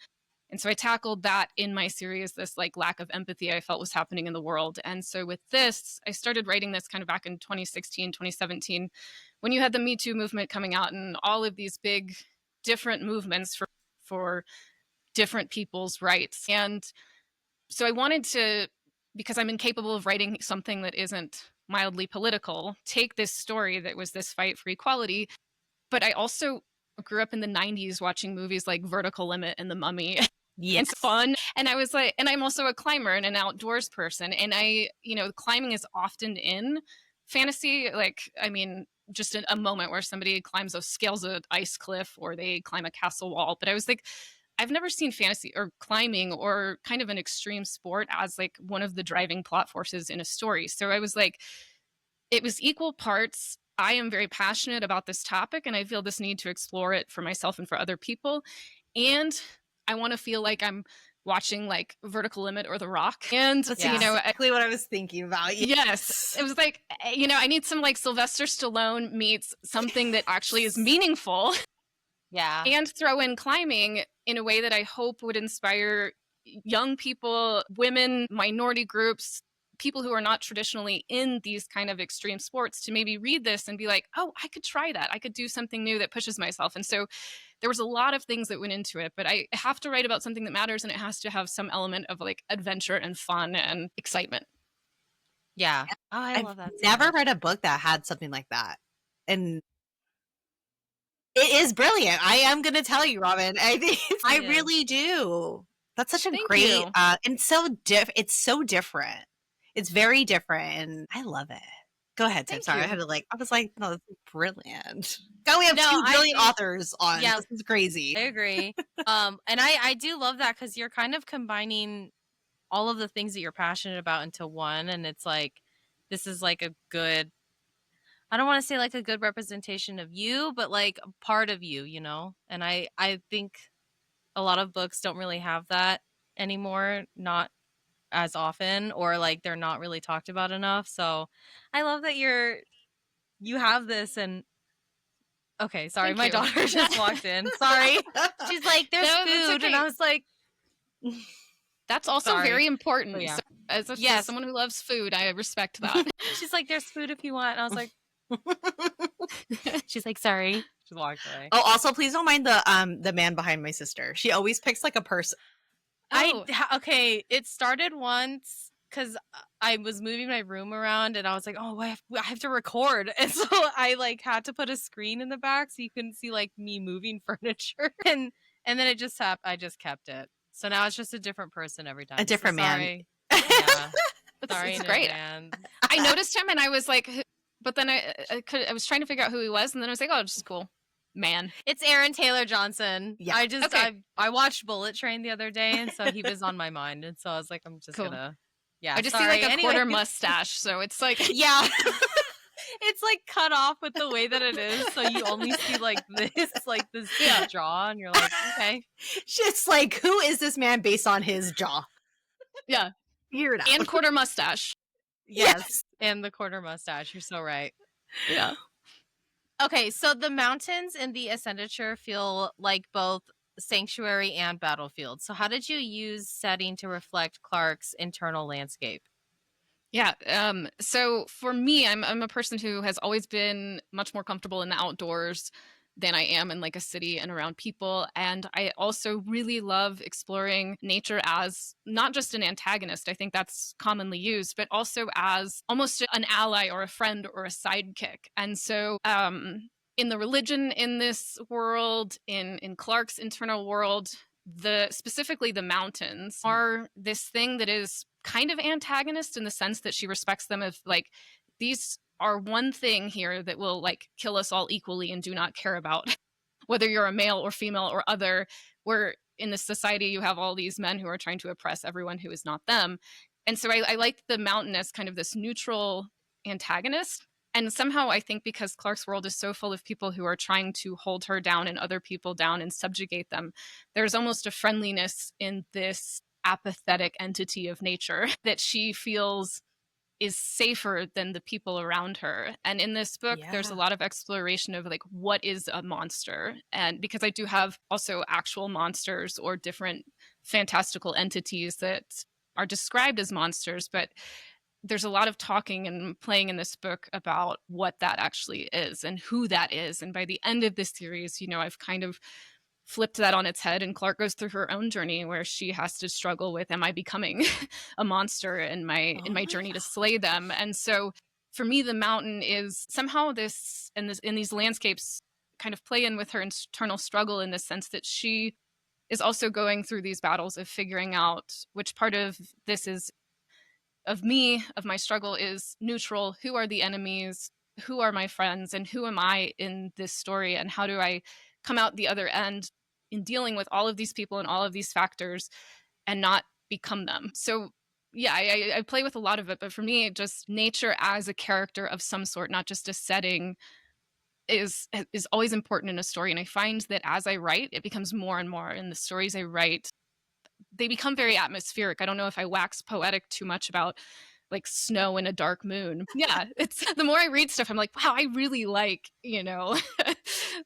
And so I tackled that in my series, this like lack of empathy I felt was happening in the world. And so with this, I started writing this kind of back in 2016, 2017, when you had the Me Too movement coming out and all of these big different movements for different people's rights. And so I wanted to, because I'm incapable of writing something that isn't mildly political, take this story that was this fight for equality. But I also grew up in the 90s watching movies like Vertical Limit and The Mummy. Yes. It's fun. And I was like, and I'm also a climber and an outdoors person. And climbing is often in fantasy. Like, I mean, just a moment where somebody scales an ice cliff or they climb a castle wall. But I was like, I've never seen fantasy or climbing or kind of an extreme sport as like one of the driving plot forces in a story. So I was like, it was equal parts. I am very passionate about this topic and I feel this need to explore it for myself and for other people. And I want to feel like I'm watching like Vertical Limit or The Rock. And, That's exactly what I was thinking about. Yes. It was like, I need some like Sylvester Stallone meets something that actually is meaningful. Yeah. And throw in climbing in a way that I hope would inspire young people, women, minority groups, people who are not traditionally in these kind of extreme sports to maybe read this and be like, oh, I could try that. I could do something new that pushes myself. And so there was a lot of things that went into it, but I have to write about something that matters and it has to have some element of like adventure and fun and excitement. Yeah. Oh, I I've love that. never read a book that had something like that. And it is brilliant. I am going to tell you, Robyn. I really do. That's such a Thank great, you. and it's so different. It's very different, and I love it. Go ahead, Tim. Thank Sorry, you. I was like, no, this is brilliant. God, we have No, 2 I brilliant do- authors on. Yeah. This is crazy. I agree. And I do love that because you're kind of combining all of the things that you're passionate about into one. And it's like, this is like a good, I don't want to say like a good representation of you, but like a part of you, you know? And I think a lot of books don't really have that anymore, not as often, or like they're not really talked about enough. So I love that you have this. And okay, sorry, Thank my you. daughter just walked in. Sorry. She's like, there's No, that's food. okay. And I was like, That's also Sorry. very important. But yeah. So, as Yes. someone who loves food, I respect that. she's like, there's food if you want. And I was like, she's like, sorry. She walked away. Oh, also, please don't mind the man behind my sister. She always picks like a person. Oh. Okay, it started once because I was moving my room around and I was like, oh, I have to record. And so I like had to put a screen in the back so you couldn't see like me moving furniture. And then it just happened. I just kept it. So now it's just a different person every time. A different man. Sorry. Yeah. Sorry, It's great. Man. I noticed him and I was like, but then I was trying to figure out who he was, and then I was like, oh, just cool. Man. It's Aaron Taylor Johnson. Yeah. I watched Bullet Train the other day, and so he was on my mind, and so I was like, I'm just Cool. gonna. Yeah, I just sorry. see like a Anyway. quarter mustache, so it's like Yeah. It's like cut off with the way that it is, so you only see like this jaw, and you're like, okay. It's like, who is this man based on his jaw? Yeah. Figure it out. And quarter mustache. Yes, and the quarter mustache. You're so right. Yeah. Okay, so the mountains in the Ascenditure feel like both sanctuary and battlefield. So how did you use setting to reflect Clark's internal landscape? Yeah. So for me, I'm a person who has always been much more comfortable in the outdoors than I am in like a city and around people. And I also really love exploring nature as not just an antagonist. I think that's commonly used, but also as almost an ally or a friend or a sidekick. And so in the religion in this world, in Clark's internal world, specifically the mountains are this thing that is kind of antagonist in the sense that she respects them as like, these are one thing here that will like kill us all equally and do not care about whether you're a male or female or other, where in this society you have all these men who are trying to oppress everyone who is not them. And so I like the mountain as kind of this neutral antagonist. And somehow I think because Clark's world is so full of people who are trying to hold her down and other people down and subjugate them, there's almost a friendliness in this apathetic entity of nature that she feels is safer than the people around her. And in this book, there's a Yeah. lot of exploration of like, what is a monster? And because I do have also actual monsters or different fantastical entities that are described as monsters, but there's a lot of talking and playing in this book about what that actually is and who that is. And by the end of this series, I've kind of flipped that on its head, and Clark goes through her own journey where she has to struggle with, am I becoming a monster in my journey to slay them? And so for me, the mountain is somehow this, and this in these landscapes kind of play in with her internal struggle, in the sense that she is also going through these battles of figuring out which part of this is of me, of my struggle, is neutral. Who are the enemies? Who are my friends? And who am I in this story? And how do I come out the other end in dealing with all of these people and all of these factors and not become them? So yeah, I play with a lot of it, but for me, just nature as a character of some sort, not just a setting, is always important in a story. And I find that as I write, it becomes more and more in the stories I write, they become very atmospheric. I don't know if I wax poetic too much about like snow and a dark moon. Yeah, it's the more I read stuff, I'm like, wow, I really like,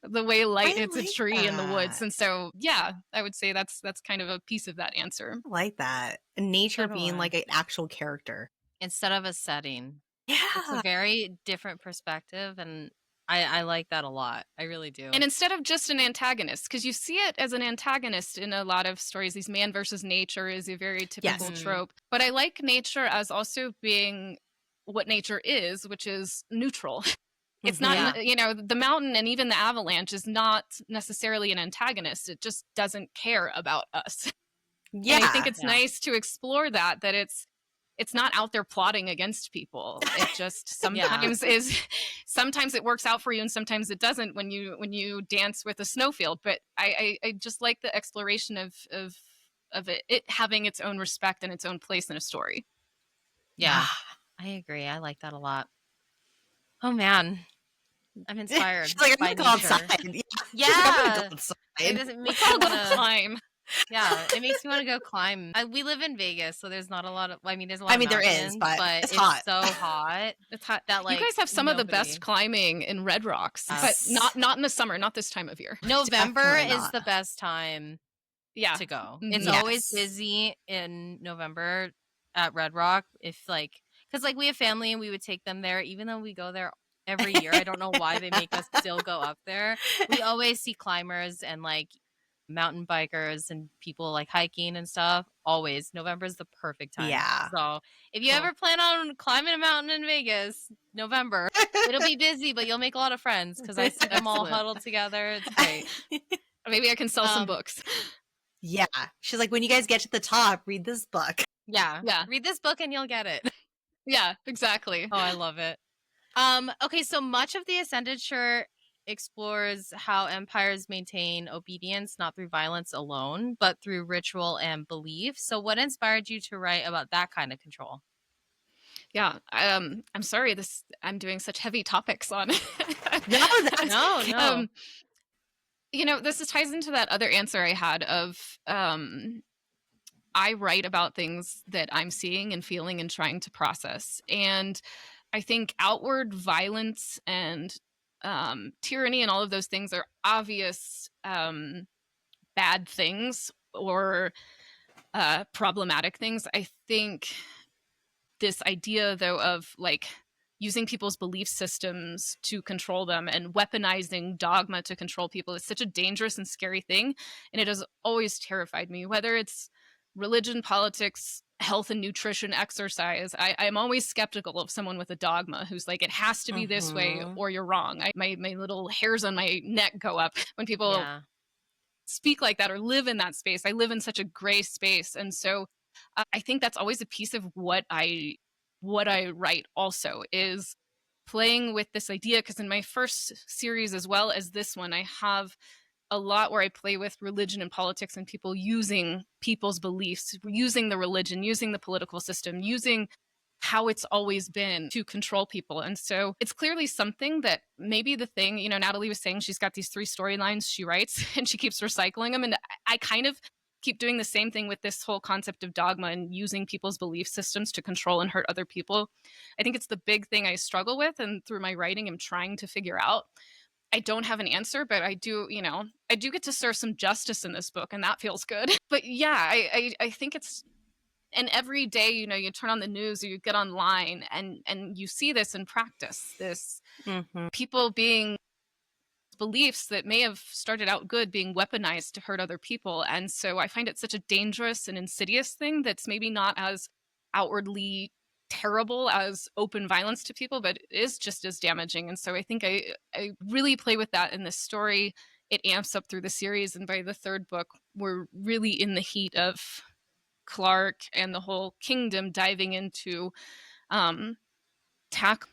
the way light I hits a like tree in the woods. that. And so, yeah, I would say that's kind of a piece of that answer. I like that. Nature being Totally. like an actual character. Instead of a setting. It's a Yeah. very different perspective, and I like that a lot. I really do. And instead of just an antagonist, because you see it as an antagonist in a lot of stories, these man versus nature is a very typical Yes. trope. But I like nature as also being what nature is, which is neutral. It's not, the mountain and even the avalanche is not necessarily an antagonist. It just doesn't care about us. Yeah. And I think it's Yeah. nice to explore that it's not out there plotting against people. It just sometimes sometimes it works out for you and sometimes it doesn't when you dance with a snowfield. But I just like the exploration of it having its own respect and its own place in a story. Yeah, I agree. I like that a lot. Oh man, I'm inspired. She's like, I'm by gonna go nature. outside. Yeah. Yeah, She's like, I'm gonna go outside. it doesn't make Let's all me go want to. climb. Yeah, it makes me want to go climb. We live in Vegas, so there's not a lot of. I mean, there's a lot. I of mean, there is, mountains, but it's it's hot. so hot. It's hot. That like you guys have some of the best nobody- climbing in Red Rocks, Yes. but not in the summer, not this time of year. November Definitely is not. the best time Yeah. to go. Mhm. It's Yes. always busy in November at Red Rock. If like, because like we have family and we would take them there, even though we go there every year. I don't know why they make us still go up there. We always see climbers and like mountain bikers and people like hiking and stuff. Always November is the perfect time. Yeah. So if you Cool. ever plan on climbing a mountain in Vegas, November, it'll be busy, but you'll make a lot of friends because I see them all Excellent. huddled together. It's great. Maybe I can sell some Um, books. Yeah. She's like, when you guys get to the top, read this book. Yeah. Yeah. Read this book and you'll get it. Yeah, exactly. Oh, I love it. Okay, so much of the Ascenditure explores how empires maintain obedience not through violence alone, but through ritual and belief. So what inspired you to write about that kind of control? Yeah. I'm sorry I'm doing such heavy topics on No, that's No. This ties into that other answer I had of I write about things that I'm seeing and feeling and trying to process. And I think outward violence and tyranny and all of those things are obvious bad things or problematic things. I think this idea, though, of like using people's belief systems to control them and weaponizing dogma to control people is such a dangerous and scary thing. And it has always terrified me, whether it's religion, politics, health and nutrition, exercise. I'm always skeptical of someone with a dogma who's like, it has to be this way Mhm. or you're wrong. My little hairs on my neck go up when people Yeah. speak like that or live in that space. I live in such a gray space. And so I think that's always a piece of what I write also is playing with this idea. Because in my first series, as well as this one, I have a lot where I play with religion and politics and people using people's beliefs, using the religion, using the political system, using how it's always been to control people. And so it's clearly something that maybe the thing, Natalie was saying she's got these 3 storylines she writes and she keeps recycling them. And I kind of keep doing the same thing with this whole concept of dogma and using people's belief systems to control and hurt other people. I think it's the big thing I struggle with, and through my writing, I'm trying to figure out. I don't have an answer, but I do get to serve some justice in this book, and that feels good. But yeah, I think it's, and every day, you turn on the news or you get online and you see this in practice, this people being beliefs that may have started out good being weaponized to hurt other people. And so I find it such a dangerous and insidious thing that's maybe not as outwardly terrible as open violence to people, but it is just as damaging. And so I think I really play with that in this story. It amps up through the series, and by the 3rd book, we're really in the heat of Clark and the whole kingdom diving into tack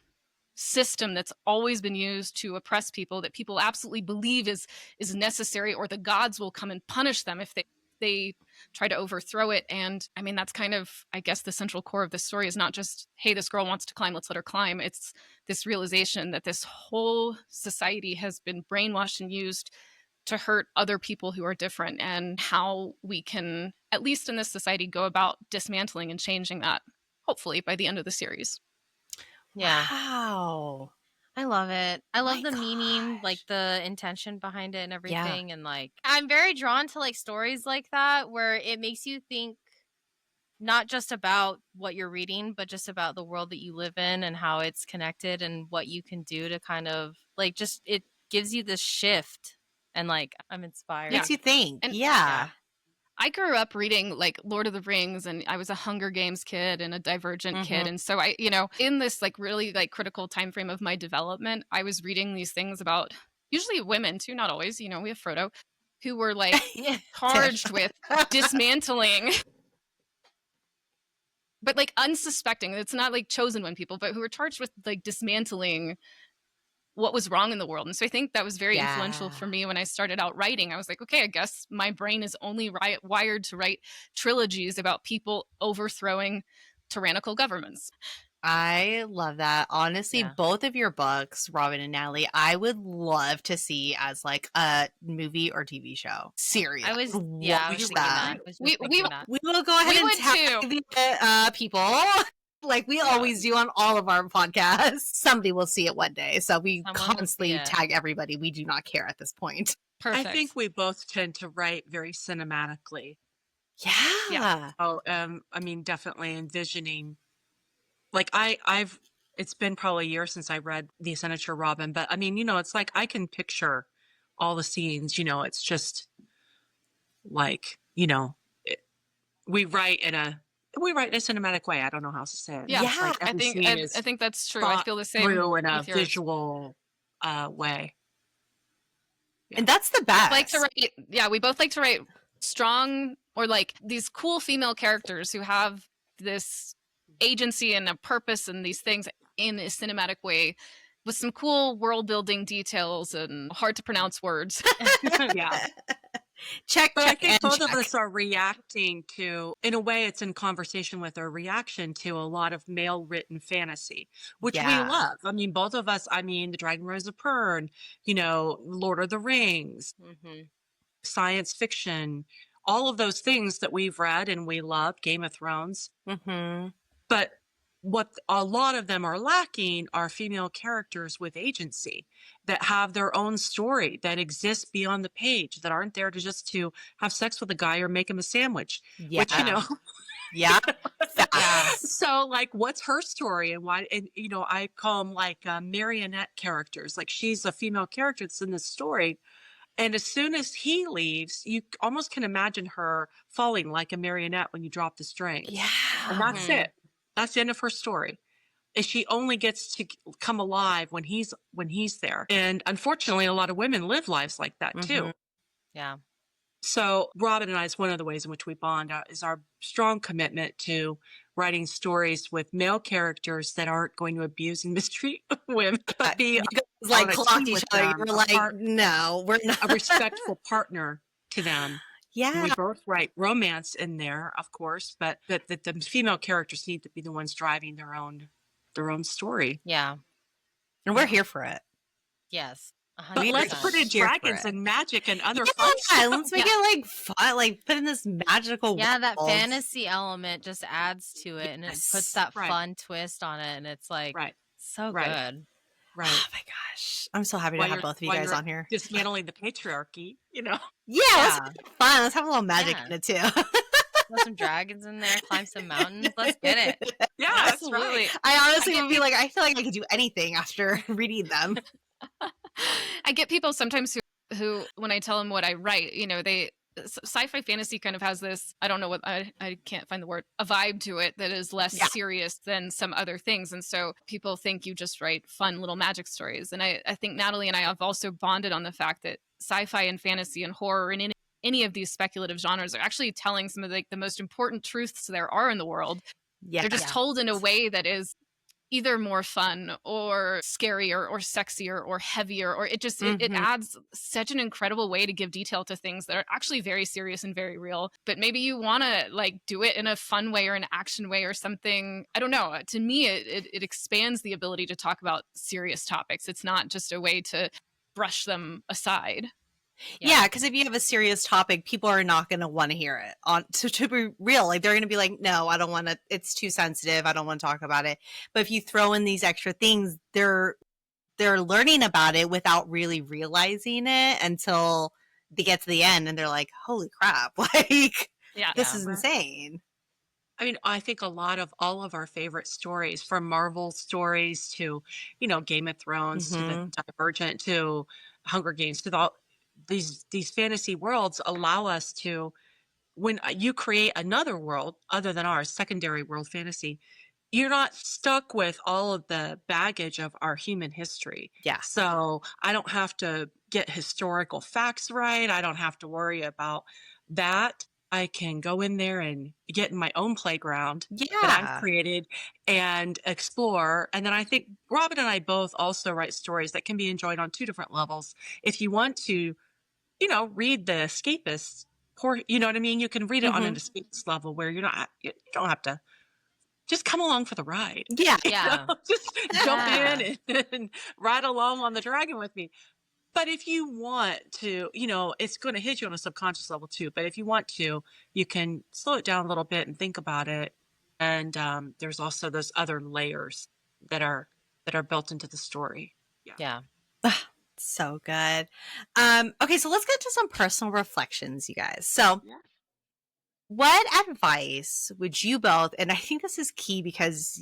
system that's always been used to oppress people, that people absolutely believe is necessary, or the gods will come and punish them if they try to overthrow it. And I mean, that's kind of, I guess, the central core of the story is not just, hey, this girl wants to climb, let's let her climb. It's this realization that this whole society has been brainwashed and used to hurt other people who are different, and how we can, at least in this society, go about dismantling and changing that, hopefully by the end of the series. Yeah. Wow. I love it. I love My the meaning, like gosh. the intention behind it and Yeah. everything. And like, I'm very drawn to like stories like that where it makes you think not just about what you're reading, but just about the world that you live in and how it's connected and what you can do to kind of like, just, it gives you this shift, and like, I'm inspired. Makes you think. And- yeah. I grew up reading like Lord of the Rings, and I was a Hunger Games kid and a Divergent kid. And so I, in this like really like critical time frame of my development, I was reading these things about usually women too, not always, we have Frodo, who were like charged with dismantling, but like unsuspecting. It's not like chosen one people, but who were charged with like dismantling what was wrong in the world. And so I think that was very influential for me when I started out writing. I was like, okay, I guess my brain is only wired to write trilogies about people overthrowing tyrannical governments. I love that. Honestly, both of your books, Robyn and Natalie, I would love to see as like a movie or TV show series. I was thinking that. We will go ahead and tag the people like we always do on all of our podcasts. Somebody will see it one day. So we constantly tag everybody. We do not care at this point. Perfect. I think we both tend to write very cinematically. Yeah. Oh, I mean, definitely envisioning. Like it's been probably a year since I read The Ascenditure, Robyn, but I mean, it's like I can picture all the scenes. It's just like we write in a cinematic way. I don't know how to say it. Yeah, like I think that's true. I feel the same through in a with yours. visual way. Yeah. And that's the best. We both like to write strong or like these cool female characters who have this agency and a purpose and these things in a cinematic way with some cool world building details and hard to pronounce words. Yeah. Check. I think both of us are reacting to, in a way, it's in conversation with our reaction to a lot of male written fantasy, which we love. I mean, both of us, The Dragon Rose of Pern, Lord of the Rings, science fiction, all of those things that we've read and we love, Game of Thrones. But what a lot of them are lacking are female characters with agency that have their own story that exists beyond the page, that aren't there to have sex with a guy or make him a sandwich. Which, So like, what's her story and why? And, I call them like marionette characters. Like she's a female character that's in this story. And as soon as he leaves, you almost can imagine her falling like a marionette when you drop the strings. Yeah. And that's it. That's the end of her story. And she only gets to come alive when he's there. And unfortunately, a lot of women live lives like that too. Yeah. So Robyn and I, is one of the ways in which we bond is our strong commitment to writing stories with male characters that aren't going to abuse and mistreat women, but be like clock each other. You're like, no, we're not a respectful partner to them. Yeah. We both write romance in there, of course, but that the female characters need to be the ones driving their own story. Yeah. And we're Yeah. here for it. Yes. But let's 100%. put in Here for dragons it. and magic and other Yeah, fun stuff. let's make it like fun, like put in this magical Yeah, that world. fantasy element just adds to it, and it puts Yes. that Right. fun twist on it, and it's like Right. so Right. good. Right. Oh my gosh. I'm so happy to While have you're- both of you while guys you're on here. Dismantling the patriarchy, you know. Yeah, let's Yeah. make it fun. Let's have a little magic Yeah. in it too. Throw some dragons in there, climb some mountains. Let's get it. Yeah, that's Absolutely. right. I honestly I get would be like, I feel like I could do anything after reading them. I get people sometimes who when I tell them what I write, you know, sci-fi fantasy kind of has this, I don't know what, I can't find the word, a vibe to it that is less Yeah. serious than some other things. And so people think you just write fun little magic stories. And I think Natalie and I have also bonded on the fact that sci-fi and fantasy and horror and any of these speculative genres are actually telling some of the most important truths there are in the world. Yeah. They're just told in a way that is either more fun or scarier or sexier or heavier, or it just it Mhm. adds such an incredible way to give detail to things that are actually very serious and very real. But maybe you want to like do it in a fun way or an action way or something. I don't know. To me, it expands the ability to talk about serious topics. It's not just a way to brush them aside. Yeah, because if you have a serious topic, people are not going to want to hear it. To be real, like they're going to be like, "No, I don't want to. It's too sensitive. I don't want to talk about it." But if you throw in these extra things, they're learning about it without really realizing it until they get to the end, and they're like, "Holy crap! Like Yeah. this Yeah. is insane." I mean, I think all of our favorite stories, from Marvel stories to, you know, Game of Thrones to the Divergent to Hunger Games to these fantasy worlds allow us to, when you create another world other than ours, secondary world fantasy, you're not stuck with all of the baggage of our human history. Yeah. So I don't have to get historical facts right. I don't have to worry about that. I can go in there and get in my own playground that Yeah. I've created and explore. And then I think Robyn and I both also write stories that can be enjoyed on two different levels. If you want to, you know, read the escapist, you know what I mean? You can read it on an escapist level where you don't have to, just come along for the ride. Yeah. Yeah. Just jump in and ride along on the dragon with me. But if you want to, you know, it's going to hit you on a subconscious level too. But if you want to, you can slow it down a little bit and think about it. And there's also those other layers that are built into the story. Yeah. So good. Okay, so let's get to some personal reflections, you guys. So Yeah. what advice would you both, and I think this is key because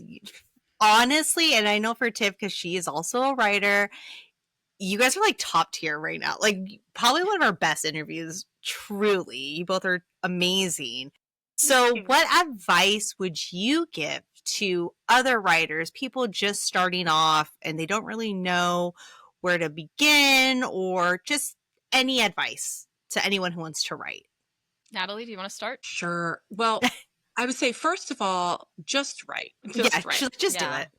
honestly, and I know for Tiff, because she is also a writer, you guys are like top tier right now. Like probably one of our best interviews, truly. You both are amazing. So Thank you. what advice would you give to other writers, people just starting off and they don't really know where to begin, or just any advice to anyone who wants to write? Natalie, do you want to start? Sure. Well, I would say, first of all, just write. Just write. Just do Yeah. it.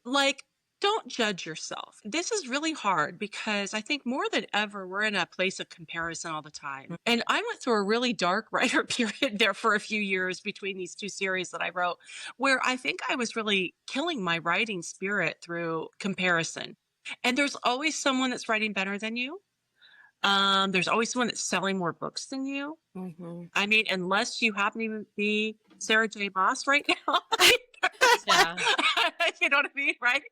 Like, don't judge yourself. This is really hard because I think more than ever, we're in a place of comparison all the time. And I went through a really dark writer period there for a few years between these two series that I wrote, where I think I was really killing my writing spirit through comparison. And there's always someone that's writing better than you. There's always someone that's selling more books than you. I mean, unless you happen to be Sarah J. Maas right now. Yeah. You know what I mean? Right?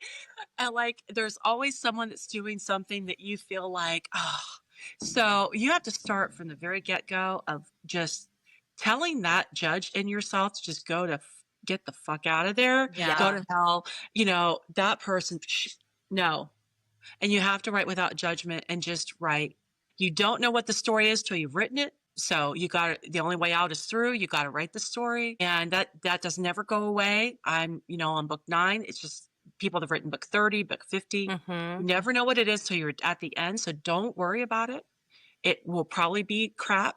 And like, there's always someone that's doing something that you feel like, oh. So you have to start from the very get-go of just telling that judge in yourself to just go to get the fuck out of there. Yeah. Go to hell. You know, that person, no. And you have to write without judgment and just write. You don't know what the story is till you've written it. So the only way out is through. You got to write the story, and that does never go away. I'm, you know, on book 9. It's just people that have written book 30, book 50. You never know what it is till you're at the end. So don't worry about it. It will probably be crap.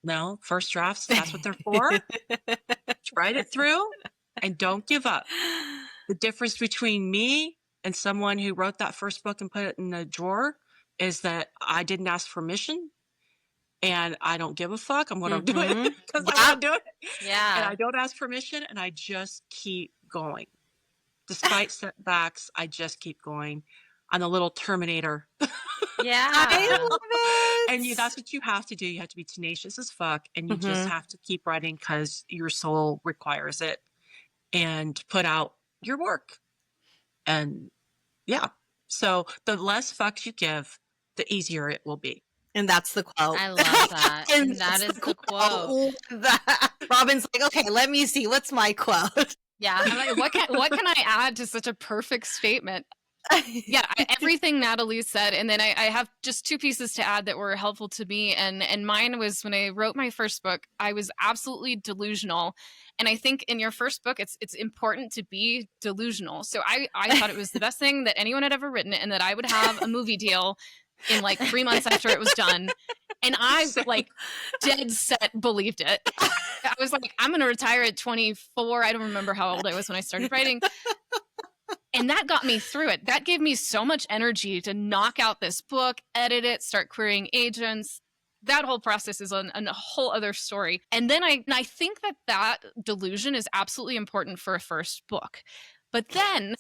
No, first drafts, that's what they're for. Write it through and don't give up. The difference between me and someone who wrote that first book and put it in a drawer is that I didn't ask permission. and I don't give a fuck. I'm going to do Mhm. it because I Yeah. want to do it. And Yeah. I don't ask permission, and I just keep going. Despite setbacks, I just keep going. I'm a little Terminator. I Yeah. love it. That's what you have to do. You have to be tenacious as fuck, and you just Mhm. have to keep writing because your soul requires it, and put out your work. And yeah, so the less fucks you give, the easier it will be. And that's the quote. I love that. And And that that's is the quote. Love that. Robyn's like, okay, let me see. What's my quote? Yeah. I'm like, what can I add to such a perfect statement? Yeah, everything Natalie said, and then I have just two pieces to add that were helpful to me. And mine was when I wrote my first book, I was absolutely delusional, and I think in your first book, it's important to be delusional. So I thought it was the best thing that anyone had ever written, and that I would have a movie deal in like 3 months after it was done, and I like dead set believed it. I was like, I'm going to retire at 24. I don't remember how old I was when I started writing. And that got me through it. That gave me so much energy to knock out this book, edit it, start querying agents. That whole process is a whole other story. And then I think that delusion is absolutely important for a first book. But then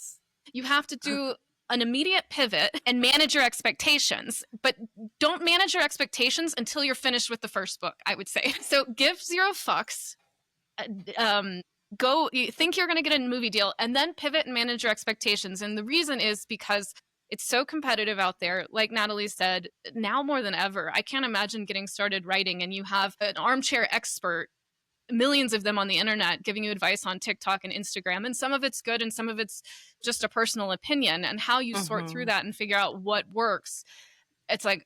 you have to do an immediate pivot and manage your expectations. But don't manage your expectations until you're finished with the first book, I would say. So give zero fucks. You think you're going to get a movie deal, and then pivot and manage your expectations. And the reason is because it's so competitive out there. Like Natalie said, now more than ever, I can't imagine getting started writing and you have an armchair expert, millions of them on the internet, giving you advice on TikTok and Instagram. And some of it's good and some of it's just a personal opinion, and how you sort through that and figure out what works. It's like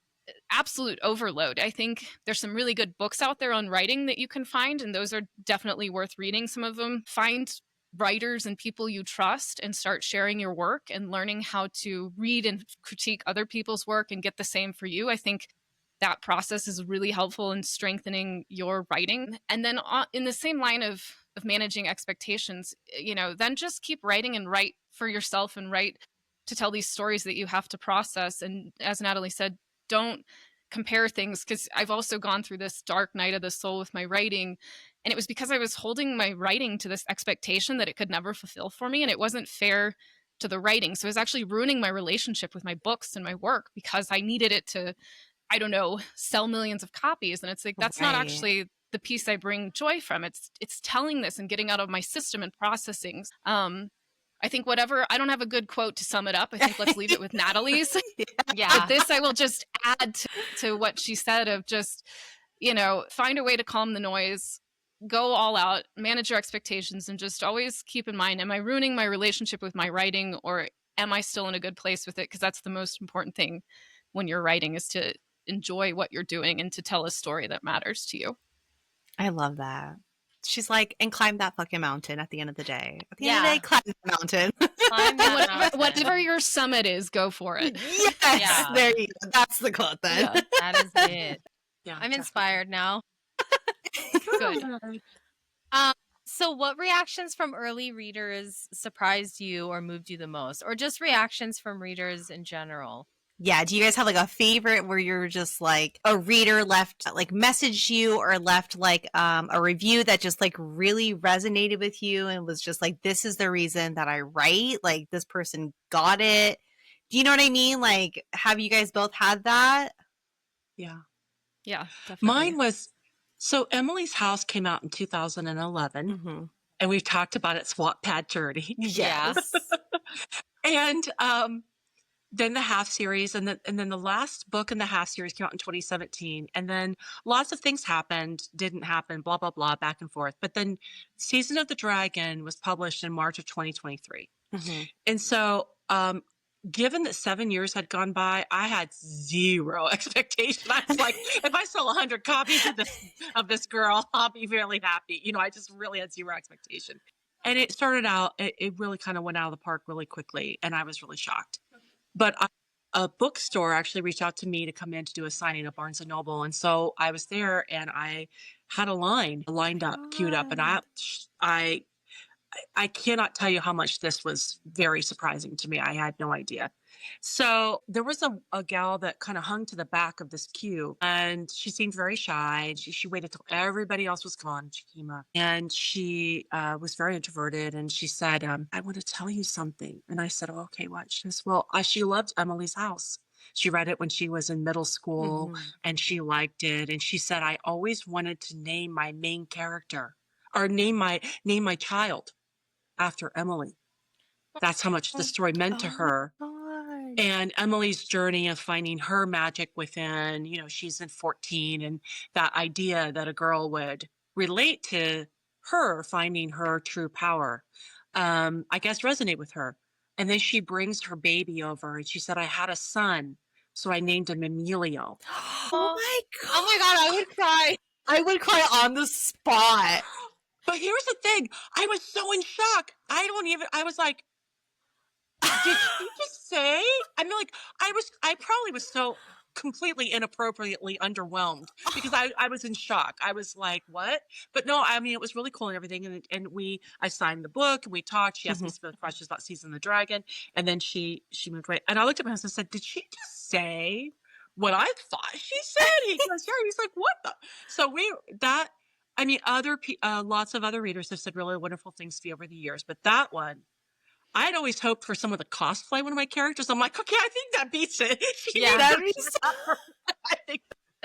absolute overload. I think there's some really good books out there on writing that you can find, and those are definitely worth reading. Some of them. Find writers and people you trust and start sharing your work and learning how to read and critique other people's work and get the same for you. I think that process is really helpful in strengthening your writing. And then in the same line of managing expectations, then just keep writing and write for yourself and write to tell these stories that you have to process. And as Natalie said, don't compare things, because I've also gone through this dark night of the soul with my writing, and it was because I was holding my writing to this expectation that it could never fulfill for me, and it wasn't fair to the writing. So it was actually ruining my relationship with my books and my work because I needed it to, I don't know, sell millions of copies. And it's like, that's not actually the piece I bring joy from. It's telling this and getting out of my system and processing. I think I don't have a good quote to sum it up. I think let's leave it with Natalie's. Yeah. But this I will just add to what she said of just, find a way to calm the noise, go all out, manage your expectations, and just always keep in mind, am I ruining my relationship with my writing, or am I still in a good place with it? Because that's the most important thing when you're writing, is to enjoy what you're doing and to tell a story that matters to you. I love that. She's like, and climb that fucking mountain at the end of the day. At the end of the day, climb the mountain. Climb that mountain. Whatever your summit is, go for it. Yes, Yeah. there you go. That's the quote then. Yeah. That is it. Yeah, I'm inspired now. Good. So what reactions from early readers surprised you or moved you the most? Or just reactions from readers in general? Yeah, do you guys have like a favorite where you're just like a reader left like messaged you or left like a review that just like really resonated with you and was just like, this is the reason that I write, like this person got it. Do you know what I mean? Like, have you guys both had that? Yeah. Yeah, definitely. Mine was, so Emily's House came out in 2011, Mm-hmm. and we've talked about its Wattpad journey. Yes. And then the half series, and then the last book in the half series came out in 2017. And then lots of things happened, didn't happen, blah, blah, blah, back and forth. But then Season of the Dragon was published in March of 2023. Mm-hmm. And so given that 7 years had gone by, I had zero expectation. I was like, if I sell 100 copies of this girl, I'll be really happy. I just really had zero expectation. And it started out, it really kind of went out of the park really quickly. And I was really shocked. But a bookstore actually reached out to me to come in to do a signing at Barnes & Noble. And so I was there, and I had a line lined up, queued up. And I cannot tell you how much this was very surprising to me. I had no idea. So there was a gal that kind of hung to the back of this queue, and she seemed very shy. She waited till everybody else was gone. She came up, and she was very introverted. And she said, "I want to tell you something." And I said, "Oh, okay, what?" She says, "Well, she loved Emily's House. She read it when she was in middle school, and she liked it. And she said, I always wanted to name my main character, or name my child after Emily. That's how much the story meant to her." God. And Emily's journey of finding her magic within, she's in 14, and that idea that a girl would relate to her finding her true power, I guess resonate with her. And then she brings her baby over, and she said, "I had a son, so I named him Emilio." Oh my God. Oh my God, I would cry. I would cry on the spot. But here's the thing. I was so in shock. I was like, did she just say? I mean, like, I probably was so completely inappropriately underwhelmed because I was in shock. I was like, what? But no, I mean, it was really cool and everything. And I signed the book and we talked. She asked me some questions about Season of the Dragon. And then she moved away. And I looked at my husband and said, did she just say what I thought she said? He goes, yeah. He's like, what the? So lots of other readers have said really wonderful things to me over the years, but that one, I'd always hoped for someone to cosplay one of my characters. I'm like, okay, I think that beats it. That'd be I think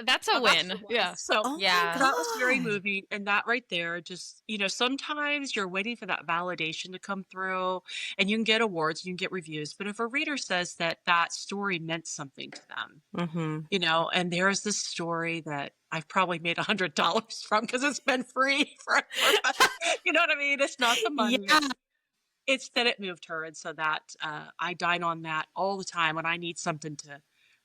That's a win. Yeah. So Oh my Yeah. that was very God. moving. And that right there, just, sometimes you're waiting for that validation to come through, and you can get awards, you can get reviews. But if a reader says that story meant something to them, and there's this story that I've probably made $100 from because it's been free for you know what I mean? It's not the money. Yeah. It's that it moved her. And so that I dine on that all the time when I need something to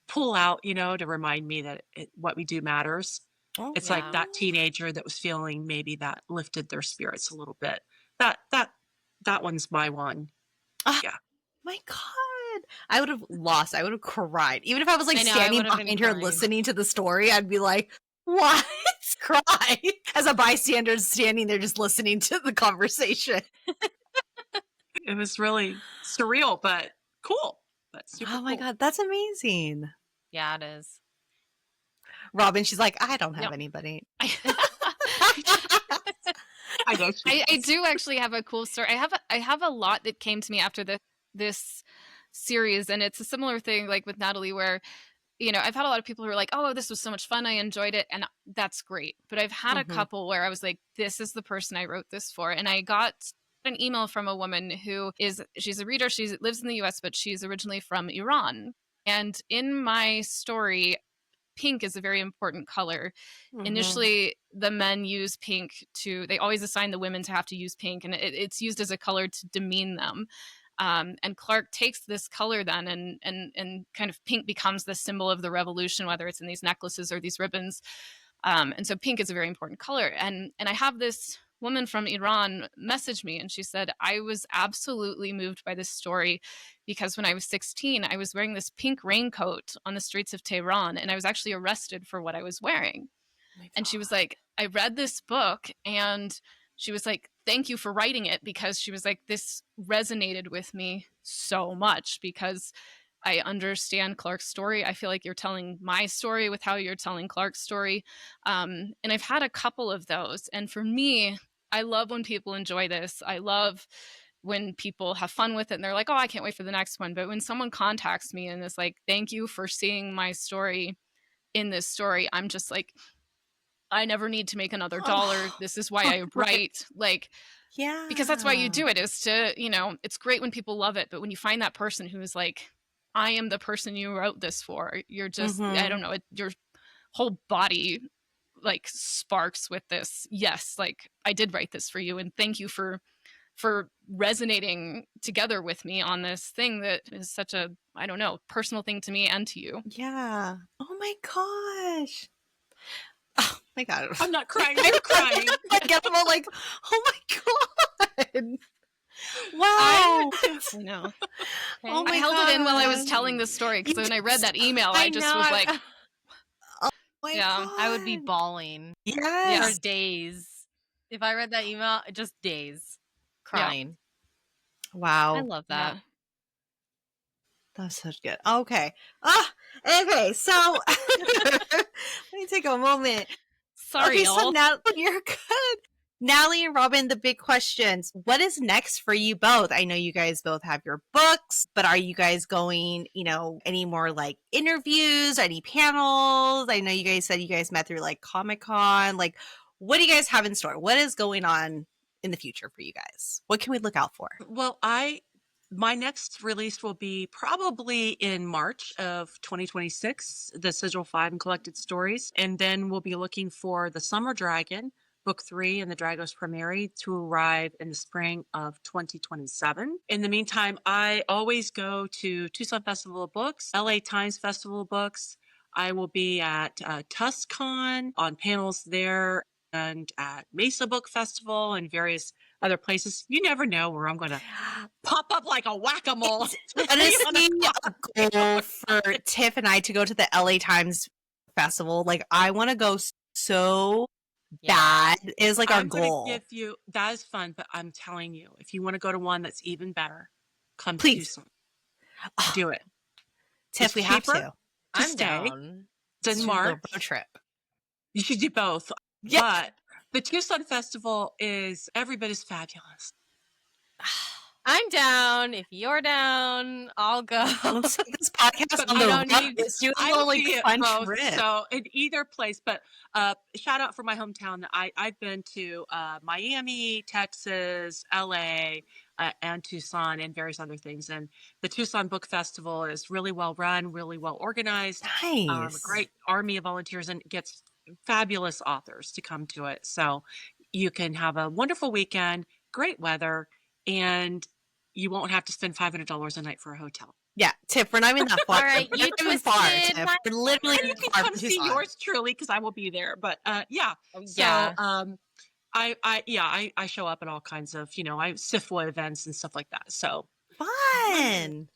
pull out, to remind me that what we do matters. Oh, It's yeah. like that teenager that was feeling maybe that lifted their spirits a little bit. That one's my one. Yeah. my God. I would have lost. I would have cried. Even if I was like I know, I standing would have been behind her crying. listening to the story, I'd be like, what? Cry. As a bystander standing there just listening to the conversation. It was really surreal, but cool. But super Oh my cool. God. That's amazing. Yeah, it is. Robyn, she's like, I don't have Yep. anybody. I know. I do actually have a cool story. I have a lot that came to me after this series, and it's a similar thing like with Natalie, where I've had a lot of people who are like, "Oh, this was so much fun. I enjoyed it," and that's great. But I've had a couple where I was like, "This is the person I wrote this for," and I got an email from a woman she's a reader. She lives in the U.S., but she's originally from Iran. And in my story, pink is a very important color. Initially, the men use pink they always assign the women to have to use pink, and it's used as a color to demean them. And Clark takes this color then, and kind of pink becomes the symbol of the revolution, whether it's in these necklaces or these ribbons. And so pink is a very important color. And I have this woman from Iran message me, and she said, I was absolutely moved by this story because when I was 16, I was wearing this pink raincoat on the streets of Tehran, and I was actually arrested for what I was wearing. And she was like, I read this book, and she was like, thank you for writing it, because she was like, this resonated with me so much because I understand Clark's story. I feel like you're telling my story with how you're telling Clark's story. And I've had a couple of those. And for me, I love when people enjoy this. I love when people have fun with it and they're like, oh, I can't wait for the next one. But when someone contacts me and is like, thank you for seeing my story in this story, I'm just like, I never need to make another dollar. This is why I write. Like, Yeah. because that's why you do it, is to, it's great when people love it. But when you find that person who is like, I am the person you wrote this for, you're just, I don't know, your whole body like sparks with this. Yes, like I did write this for you, and thank you for resonating together with me on this thing that is such a, I don't know, personal thing to me and to you. Yeah. Oh my gosh. Oh my God. I'm not crying. You're crying. I guess I'm all like, oh my God. Wow. I know. Oh my I held it in while I was God. telling the story, because when I read that email, I just was like, Oh my Yeah, I would be God. bawling Yes. for days. If I read that email, just days crying. Wow. I love that. yeah. That's such good. Okay. Okay. So let me take a moment. Sorry, Okay, so y'all. now you're good. Natalie and Robyn, the big questions. What is next for you both? I know you guys both have your books, but are you guys going, any more like interviews, any panels? I know you guys said you guys met through like Comic-Con. Like, what do you guys have in store? What is going on in the future for you guys? What can we look out for? Well, my next release will be probably in March of 2026, the Sigil 5 and Collected Stories. And then we'll be looking for the Summer Dragon, Book 3 and the Dragos Primary to arrive in the spring of 2027. In the meantime, I always go to Tucson Festival of Books, LA Times Festival of Books. I will be at TusCon on panels there and at Mesa Book Festival and various other places. You never know where I'm going to pop up like a whack-a-mole. Honestly, a goal for Tiff and I to go to the LA Times Festival. Like, I want to go so bad. Is like our I'm gonna goal. give you, that is fun, but I'm telling you, if you want to go to one that's even better, come to Please. Tucson. Do it. Tiff, It's we have cheaper to. I'm stay. down. It's in Do the March. road trip. You should do both. Yeah. But the Tucson Festival is every bit as fabulous. I'm down. If you're down, I'll go. Let's take this podcast But on I the don't road. need- Let's do a I little will like be at fun both, trip. so in either place. But shout out for my hometown. I've been to Miami, Texas, LA, and Tucson, and various other things. And the Tucson Book Festival is really well run, really well organized. A Nice. great army of volunteers, and gets fabulous authors to come to it. So you can have a wonderful weekend, great weather, and you won't have to spend $500 a night for a hotel. Yeah, Tiff, we're not even that far. All right, We're you not even far, twisted Tiff. my We're literally And you can far come from see Tucson. yours truly, because I will be there. But yeah. So Yeah. I show up at all kinds of, I SIFWA events and stuff like that. So Fun.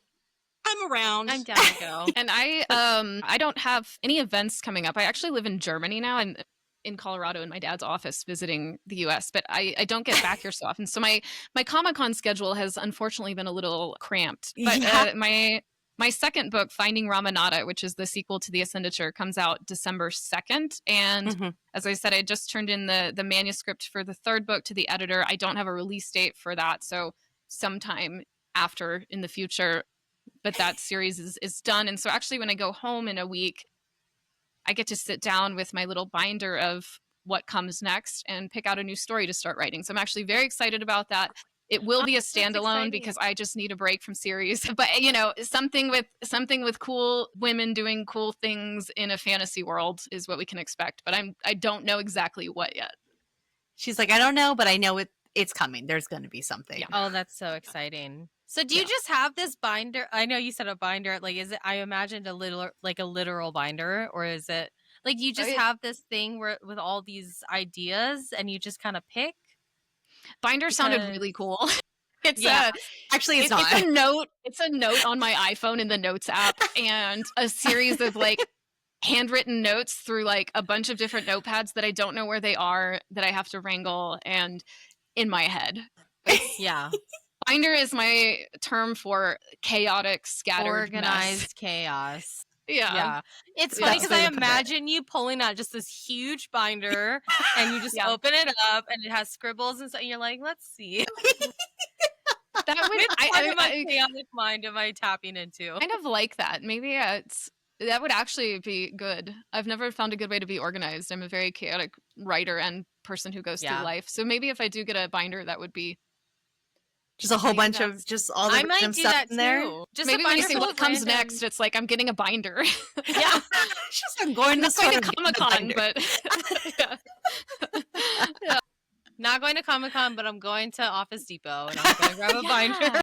I'm around. I'm down to go. And I don't have any events coming up. I actually live in Germany now. I'm in Colorado in my dad's office visiting the US, but I don't get back here so often. So my Comic-Con schedule has unfortunately been a little cramped. But Yeah. my second book, Finding Ramanata, which is the sequel to the Ascenditure, comes out December 2nd. And Mhm. as I said, I just turned in the manuscript for the third book to the editor. I don't have a release date for that, so sometime after in the future. But that series is done. And so actually when I go home in a week, I get to sit down with my little binder of what comes next and pick out a new story to start writing. So I'm actually very excited about that. It will be a standalone because I just need a break from series. But something with cool women doing cool things in a fantasy world is what we can expect. But I don't know exactly what yet. She's like, I don't know, but I know it's coming. There's going to be something. Yeah. Oh, that's so exciting. So do you just have this binder? I know you said a binder. Like, is it, I imagined a literal binder, or is it like you just have this thing with all these ideas and you just kind of pick? Binder sounded really cool. It's Actually, it's not. It's a note. It's a note on my iPhone in the Notes app, and a series of like handwritten notes through like a bunch of different notepads that I don't know where they are, that I have to wrangle and in my head. Yeah. Binder is my term for chaotic, scattered, Organized mess. chaos. Yeah. Yeah. It's Yeah. funny That's because the way I to put it. imagine you pulling out just this huge binder and you just Yeah. open it up and it has scribbles and stuff. And you're like, let's see. That would Which part of my I chaotic mind am I tapping into? kind of like that. Maybe that would actually be good. I've never found a good way to be organized. I'm a very chaotic writer and person who goes Yeah. through life. So maybe if I do get a binder, that would be Just a whole Maybe bunch that's- of just all the I might random do stuff that in there. too. Just maybe a when you binder see full what of comes random- next, it's like I'm getting a binder. Yeah. She's like, I'm going I'm to not going to sort of Comic Con, binder. but yeah. Not going to Comic-Con, but I'm going to Office Depot and I'm going to grab a binder. Yeah.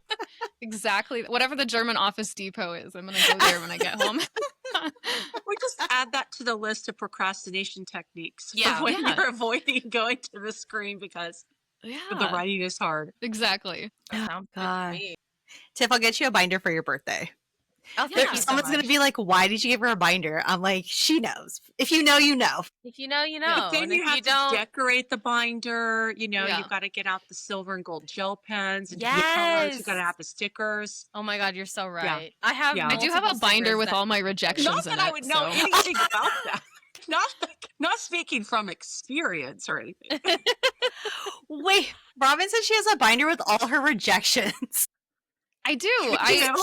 Exactly. Whatever the German Office Depot is, I'm going to go there when I get home. We just add that to the list of procrastination techniques for Yeah. when Yeah. you're avoiding going to the screen because the Yeah, writing is hard. exactly. That sounds good to God. me. Tiff, I'll get you a binder for your birthday. Oh, There- thank you so someone's much. gonna be like, "Why did you give her a binder?" I'm like, "She knows. If you know, you know." If you know, you know. But then And you if have you to don't, decorate the binder. Yeah. You've got to get out the silver and gold gel pens and Yes. colors. You got to have the stickers. oh my God, you're so right. I have. Yeah. I do have a multiple binder stickers with that- all my rejections Not in that I it, would know so- anything about that. Not speaking from experience or anything. Wait, Robyn said she has a binder with all her rejections. I do. You know?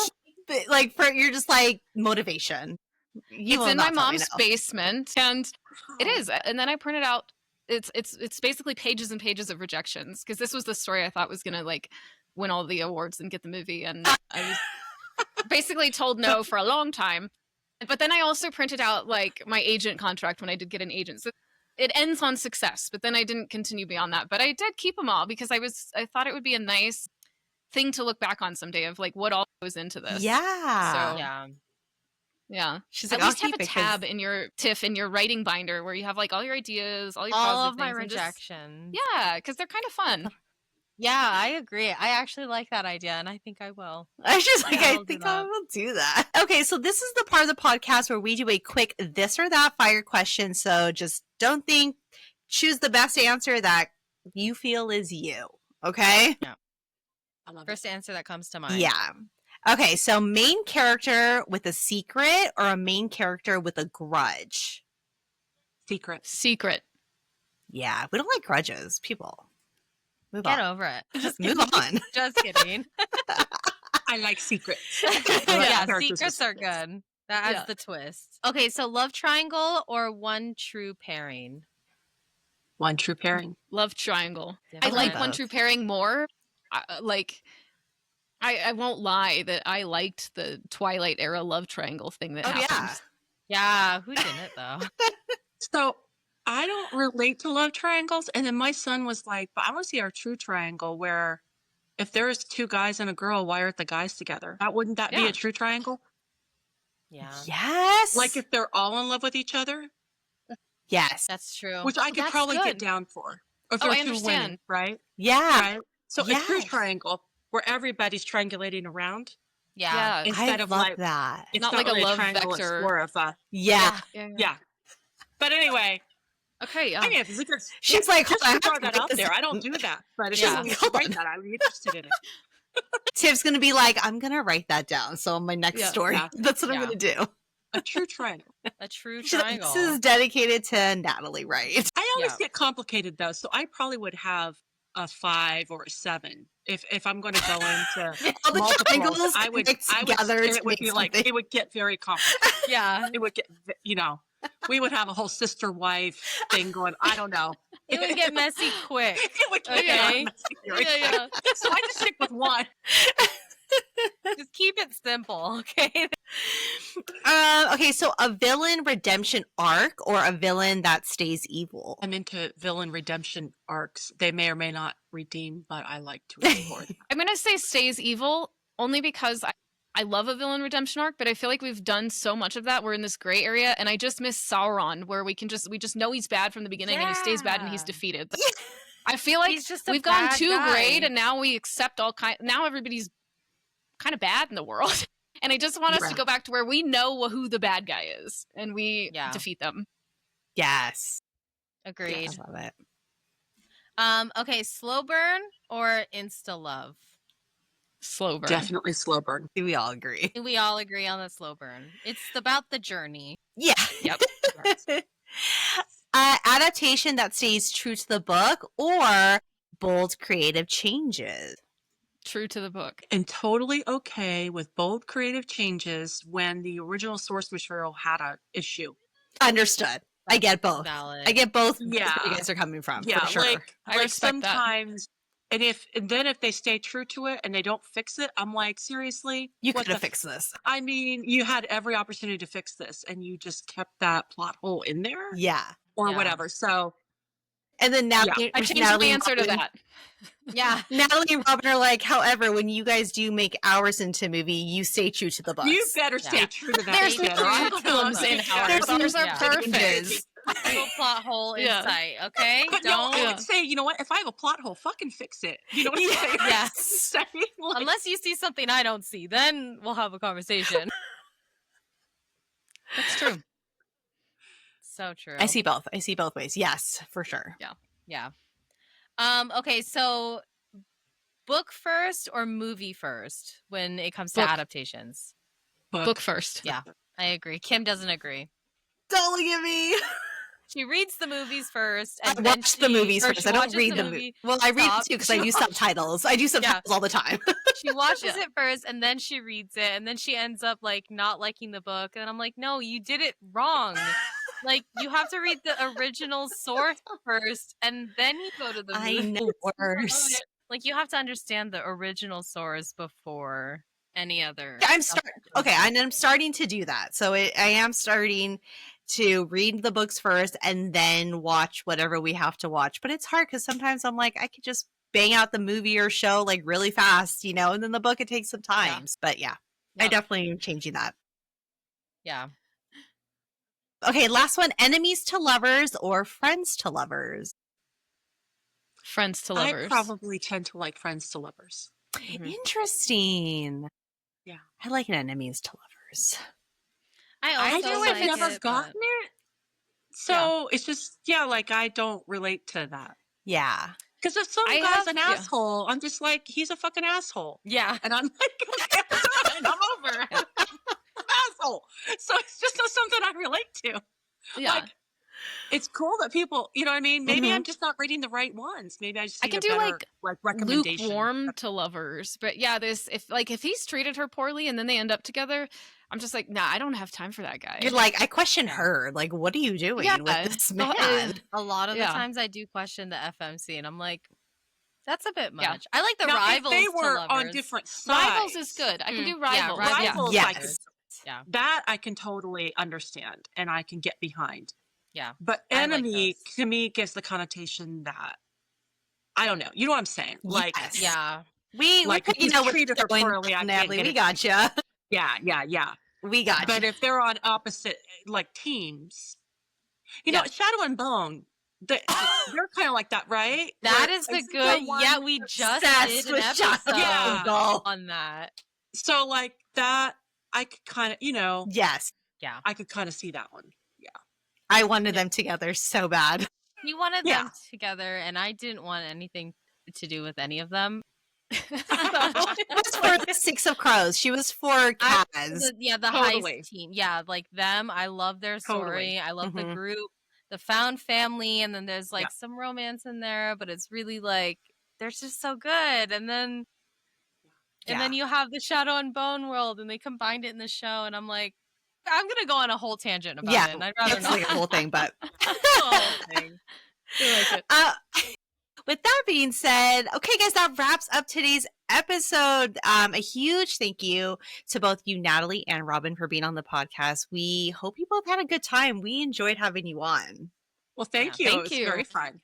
But, like, for you're just like motivation. You It's will in my not tell me mom's no. basement, and it is. And then I printed out. It's basically pages and pages of rejections, because this was the story I thought was gonna like win all the awards and get the movie, and I was basically told no for a long time. But then I also printed out like my agent contract when I did get an agent. So it ends on success, but then I didn't continue beyond that. But I did keep them all because I thought it would be a nice thing to look back on someday of like what all goes into this. Yeah. So- Yeah. Yeah. She's At like, "I'll least have keep a it 'cause-" tab in your writing binder where you have like all your ideas, all your All positive of my things, and just- rejections. yeah, because they're kind of fun. Yeah, I agree. I actually like that idea, and I think I will. I was just like, Yeah, I I'll do think I that. will do that. Okay, so this is the part of the podcast where we do a quick this or that fire question. So just don't think, choose the best answer that you feel is you. Okay? I love First answer that comes to mind. Yeah. Okay, so main character with a secret or a main character with a grudge? Secret. Secret. Yeah, we don't like grudges, people. Move Get on. over it. Just move on. Just kidding. I like secrets. Yeah, Characters secrets with are good. That adds Yeah. the twist. Okay, so love triangle or one true pairing? One true pairing. Love triangle. I Different. like both. One True Pairing more. I won't lie that I liked the Twilight era love triangle thing that Oh, happened. yeah. Yeah, who didn't though? So I don't relate to love triangles. And then my son was like, but I want to see our true triangle where if there's two guys and a girl, why aren't the guys together? Wouldn't that be Yeah. a true triangle? Yeah, Yes. Like if they're all in love with each other, yes. that's true. which I Well, could that's probably good. get down for. If Oh, they're I two understand. women, right? Yeah. Right. So a true Yes. triangle where everybody's triangulating around Yeah. Yeah. instead I of love like that. it's Not like a really love triangle, vector. It's more of a Yeah. yeah. But anyway, Okay. Yeah. I mean, if it's good, She's like, just "Hold on, I throw have to that get out this there. I don't down." do that, but if Yeah. someone wants to Hold write on. that, I'd be interested in it. Tiff's gonna be like, I'm gonna write that down. So on my next Yeah. story, Yeah. that's what I'm Yeah. gonna do. A true triangle. A true She's like, triangle. this is dedicated to Natalie Wright. I always Yeah. get complicated though, so I probably would have a 5 or a 7 if I'm going to go into All the multiples. triangles I would mixed together and to it would make be like something. it would get very complicated. yeah. It would get we would have a whole sister wife thing going. I don't know. It would get messy quick. It would get Okay. messy very Yeah. quick. So I just stick with one. Just keep it simple, okay? Okay, so a villain redemption arc or a villain that stays evil. I'm into villain redemption arcs. They may or may not redeem, but I like to explore them. I'm gonna say stays evil only because I love a villain redemption arc, but I feel like we've done so much of that. We're in this gray area, and I just miss Sauron, where we just know he's bad from the beginning, and he stays bad, and he's Yeah. defeated. I feel like He's just a we've gone bad too guy. great, and now we accept all kind. Now everybody's kind of bad in the world, and I just want us Yeah. to go back to where we know who the bad guy is, and we Yeah. defeat them. Yes. Agreed. I love it. Okay, slow burn or insta love? Slow burn. Definitely slow burn. We all agree. We all agree on the slow burn. It's about the journey. Yeah. Yep. Adaptation that stays true to the book or bold creative changes. True to the book. And totally okay with bold creative changes when the original source material had a issue. Understood. I get both. Valid. I get both. Yeah. Where you guys are coming from. Yeah, for sure. I like respect that. sometimes, and then if they stay true to it and they don't fix it, I'm like, seriously, you what could have the- fixed this. I mean, you had every opportunity to fix this, and you just kept that plot hole in there, Yeah. or Yeah. whatever. So And then Natalie, I changed Natalie my and answer to Robyn- that. Yeah. Natalie and Robyn are like, however, when you guys do make hours into a movie, you stay true to the books. you better stay Yeah. true to that. There's shit, no or I'm problems done. in Yeah. ours. There's Ours are Yeah. perfect. changes. Little plot hole in Yeah. sight, okay? But no, I Don't. would say, you know what? If I have a plot hole, fucking fix it. You know what I'm saying? Yes. Saying, like, Unless you see something I don't see, then we'll have a conversation. That's true. So true. I see both. I see both ways. Yes, for sure. Yeah. Okay, so book first or movie first when it comes to Book. adaptations? Book first. Yeah, I agree. Kim doesn't agree. Don't look at me. She reads the movies first. I And then watch the movies or first. she I don't watches read the the movie. movie. Well, I read Stop. it too because I use subtitles. I do subtitles all the time. She watches Yeah. it first and then she reads it and then she ends up like not liking the book. And I'm like, no, you did it wrong. Like you have to read the original source first and then you go to the I movie. know worse. Like you have to understand the original source before any other. I'm stuff. okay, and I'm starting to do that. So I am starting to read the books first and then watch whatever we have to watch. But it's hard because sometimes I'm like, I could just bang out the movie or show like really fast, you know, and then the book it takes some time. But yeah, I Yep. definitely am changing that. Yeah. Okay, last one: enemies to lovers or friends to lovers. Friends to I lovers. probably tend to like friends to lovers. Mhm. Interesting. Yeah. I like enemies to lovers. I I also know like I've never it, gotten but- it. So it's just, like I don't relate to that. Yeah. Because if some I guy's have- an yeah. asshole, I'm just like, he's a fucking asshole. Yeah. And I'm like, okay, I'm done. I'm over it. Asshole. So it's just not something I relate to. Yeah. Like, it's cool that people, you know what I mean? Maybe Mhm. I'm just not reading the right ones. Maybe I just I need can a do, better, recommendation. lukewarm to lovers, but yeah, if he's treated her poorly and then they end up together, I'm just like, nah, I don't have time for that guy. You're like, I question Yeah. her. Like, what are you doing Yeah. with this man? A lot of the Yeah. times I do question the FMC and I'm like, that's a bit much. Yeah. I like the Now, rivals if they to were on lovers. different sides. Rivals is good. I can do Mm, yeah, rivals. Rivals. Rivals, Yes. like, Yeah. that I can totally understand and I can get behind. Yeah. But I like enemy those. to me gives the connotation that I don't know. You know what I'm saying? Like, Yes. Yeah. We Like, you he's know what's treated her going poorly, I on, can't Natalie. get We it. gotcha. yeah. We got But you. if they're on opposite teams, you know, Yeah. Shadow and Bone, they're kind of like that, right? That Where is the it's good. one- Yeah, we just Obsessed did an with episode Shadow and Bone. on that. So like that, I could kind of, Yes. Yeah. I could kind of see that one. I wanted them together so bad. We wanted Yeah. them together and I didn't want anything to do with any of them. It was for the Six of Crows. She was for Kaz. The Totally. heist team. Yeah, like them. I love their story. Totally. I love the Mhm. group, the found family, and then there's like Yeah. some romance in there, but it's really like they're just so good. And then you have the Shadow and Bone world, and they combined it in the show, and I'm like, I'm gonna go on a whole tangent about Yeah, it. And I'd rather it's not. like a whole thing, but The whole thing. I like it. with that being said, okay, guys, that wraps up today's episode. A huge thank you to both you, Natalie and Robyn, for being on the podcast. We hope you both had a good time. We enjoyed having you on. Well, thank Yeah. you. Thank It was you. very fun.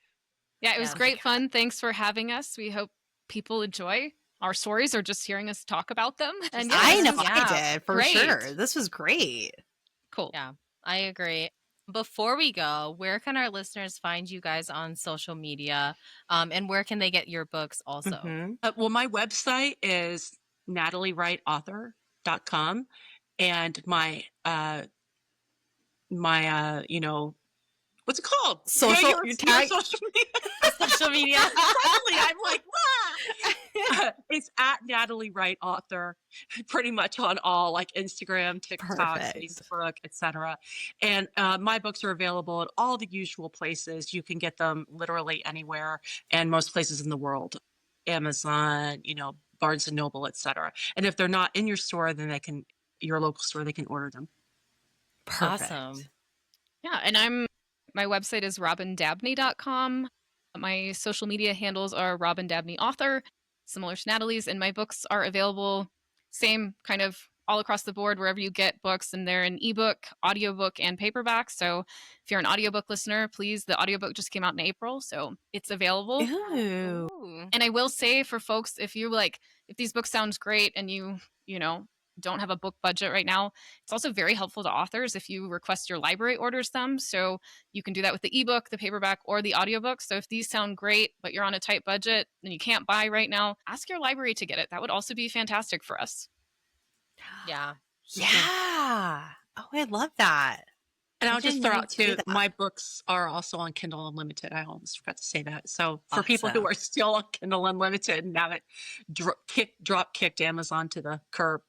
Yeah, it was Yeah. great fun. Thanks for having us. We hope people enjoy our stories or just hearing us talk about them. And yeah, I this know is I did for great. sure. This was great. cool. Yeah, I agree. Before we go, where can our listeners find you guys on social media? And where can they get your books also? Mhm. Well, my website is nataliewrightauthor.com and my what's it called? Social- your your tag? social media. Social media. Exactly. I'm like, it's at Natalie Wright Author, pretty much on all like Instagram, TikTok, Perfect. Facebook, etc. And my books are available at all the usual places. You can get them literally anywhere, and most places in the world, Amazon, Barnes and Noble, etc. And if they're not in your store, then your local store, they can order them. Perfect. Awesome. Yeah, and my website is robyndabney.com. My social media handles are Robyn Dabney Author, similar to Natalie's, and my books are available same kind of all across the board wherever you get books, and they're in ebook, audiobook, and paperback. So if you're an audiobook listener, please, the audiobook just came out in April, so it's available. Ooh. Ooh. And I will say for folks, if these books sounds great and you don't have a book budget right now. It's also very helpful to authors if you request your library orders them. So you can do that with the ebook, the paperback, or the audiobook. So if these sound great, but you're on a tight budget and you can't buy right now, ask your library to get it. That would also be fantastic for us. Yeah. Yeah. Oh, I love that. And I I'll just didn't throw know out you could do too, that. my books are also on Kindle Unlimited. I almost forgot to say that. So for people who Awesome. are still on Kindle Unlimited and haven't drop kicked Amazon to the curb,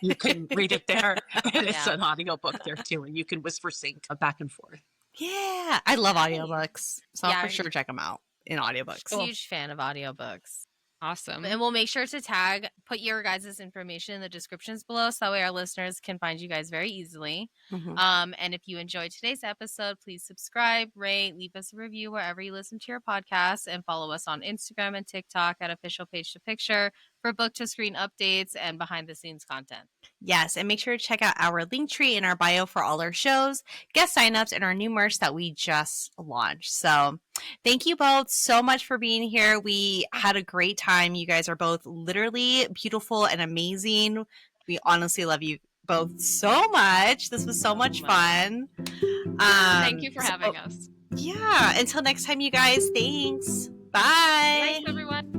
you can read it there. And it's Yeah. an audiobook there too, and you can whisper sync back and forth. Yeah. I love Nice. audiobooks. So I'll Yeah. for sure check them out in audiobooks. Huge fan of audiobooks. Awesome. And we'll make sure to put your guys' information in the descriptions below so that way our listeners can find you guys very easily. Mhm. And if you enjoyed today's episode, please subscribe, rate, leave us a review wherever you listen to your podcast, and follow us on Instagram and TikTok at Official Page to Picture for book to screen updates and behind the scenes content. Yes, and make sure to check out our link tree in our bio for all our shows, guest signups, and our new merch that we just launched. So thank you both so much for being here. We had a great time. You guys are both literally beautiful and amazing. We honestly love you both so much. This was so much fun. Thank you for having us. Yeah, until next time, you guys. Thanks. Bye. Thanks, everyone.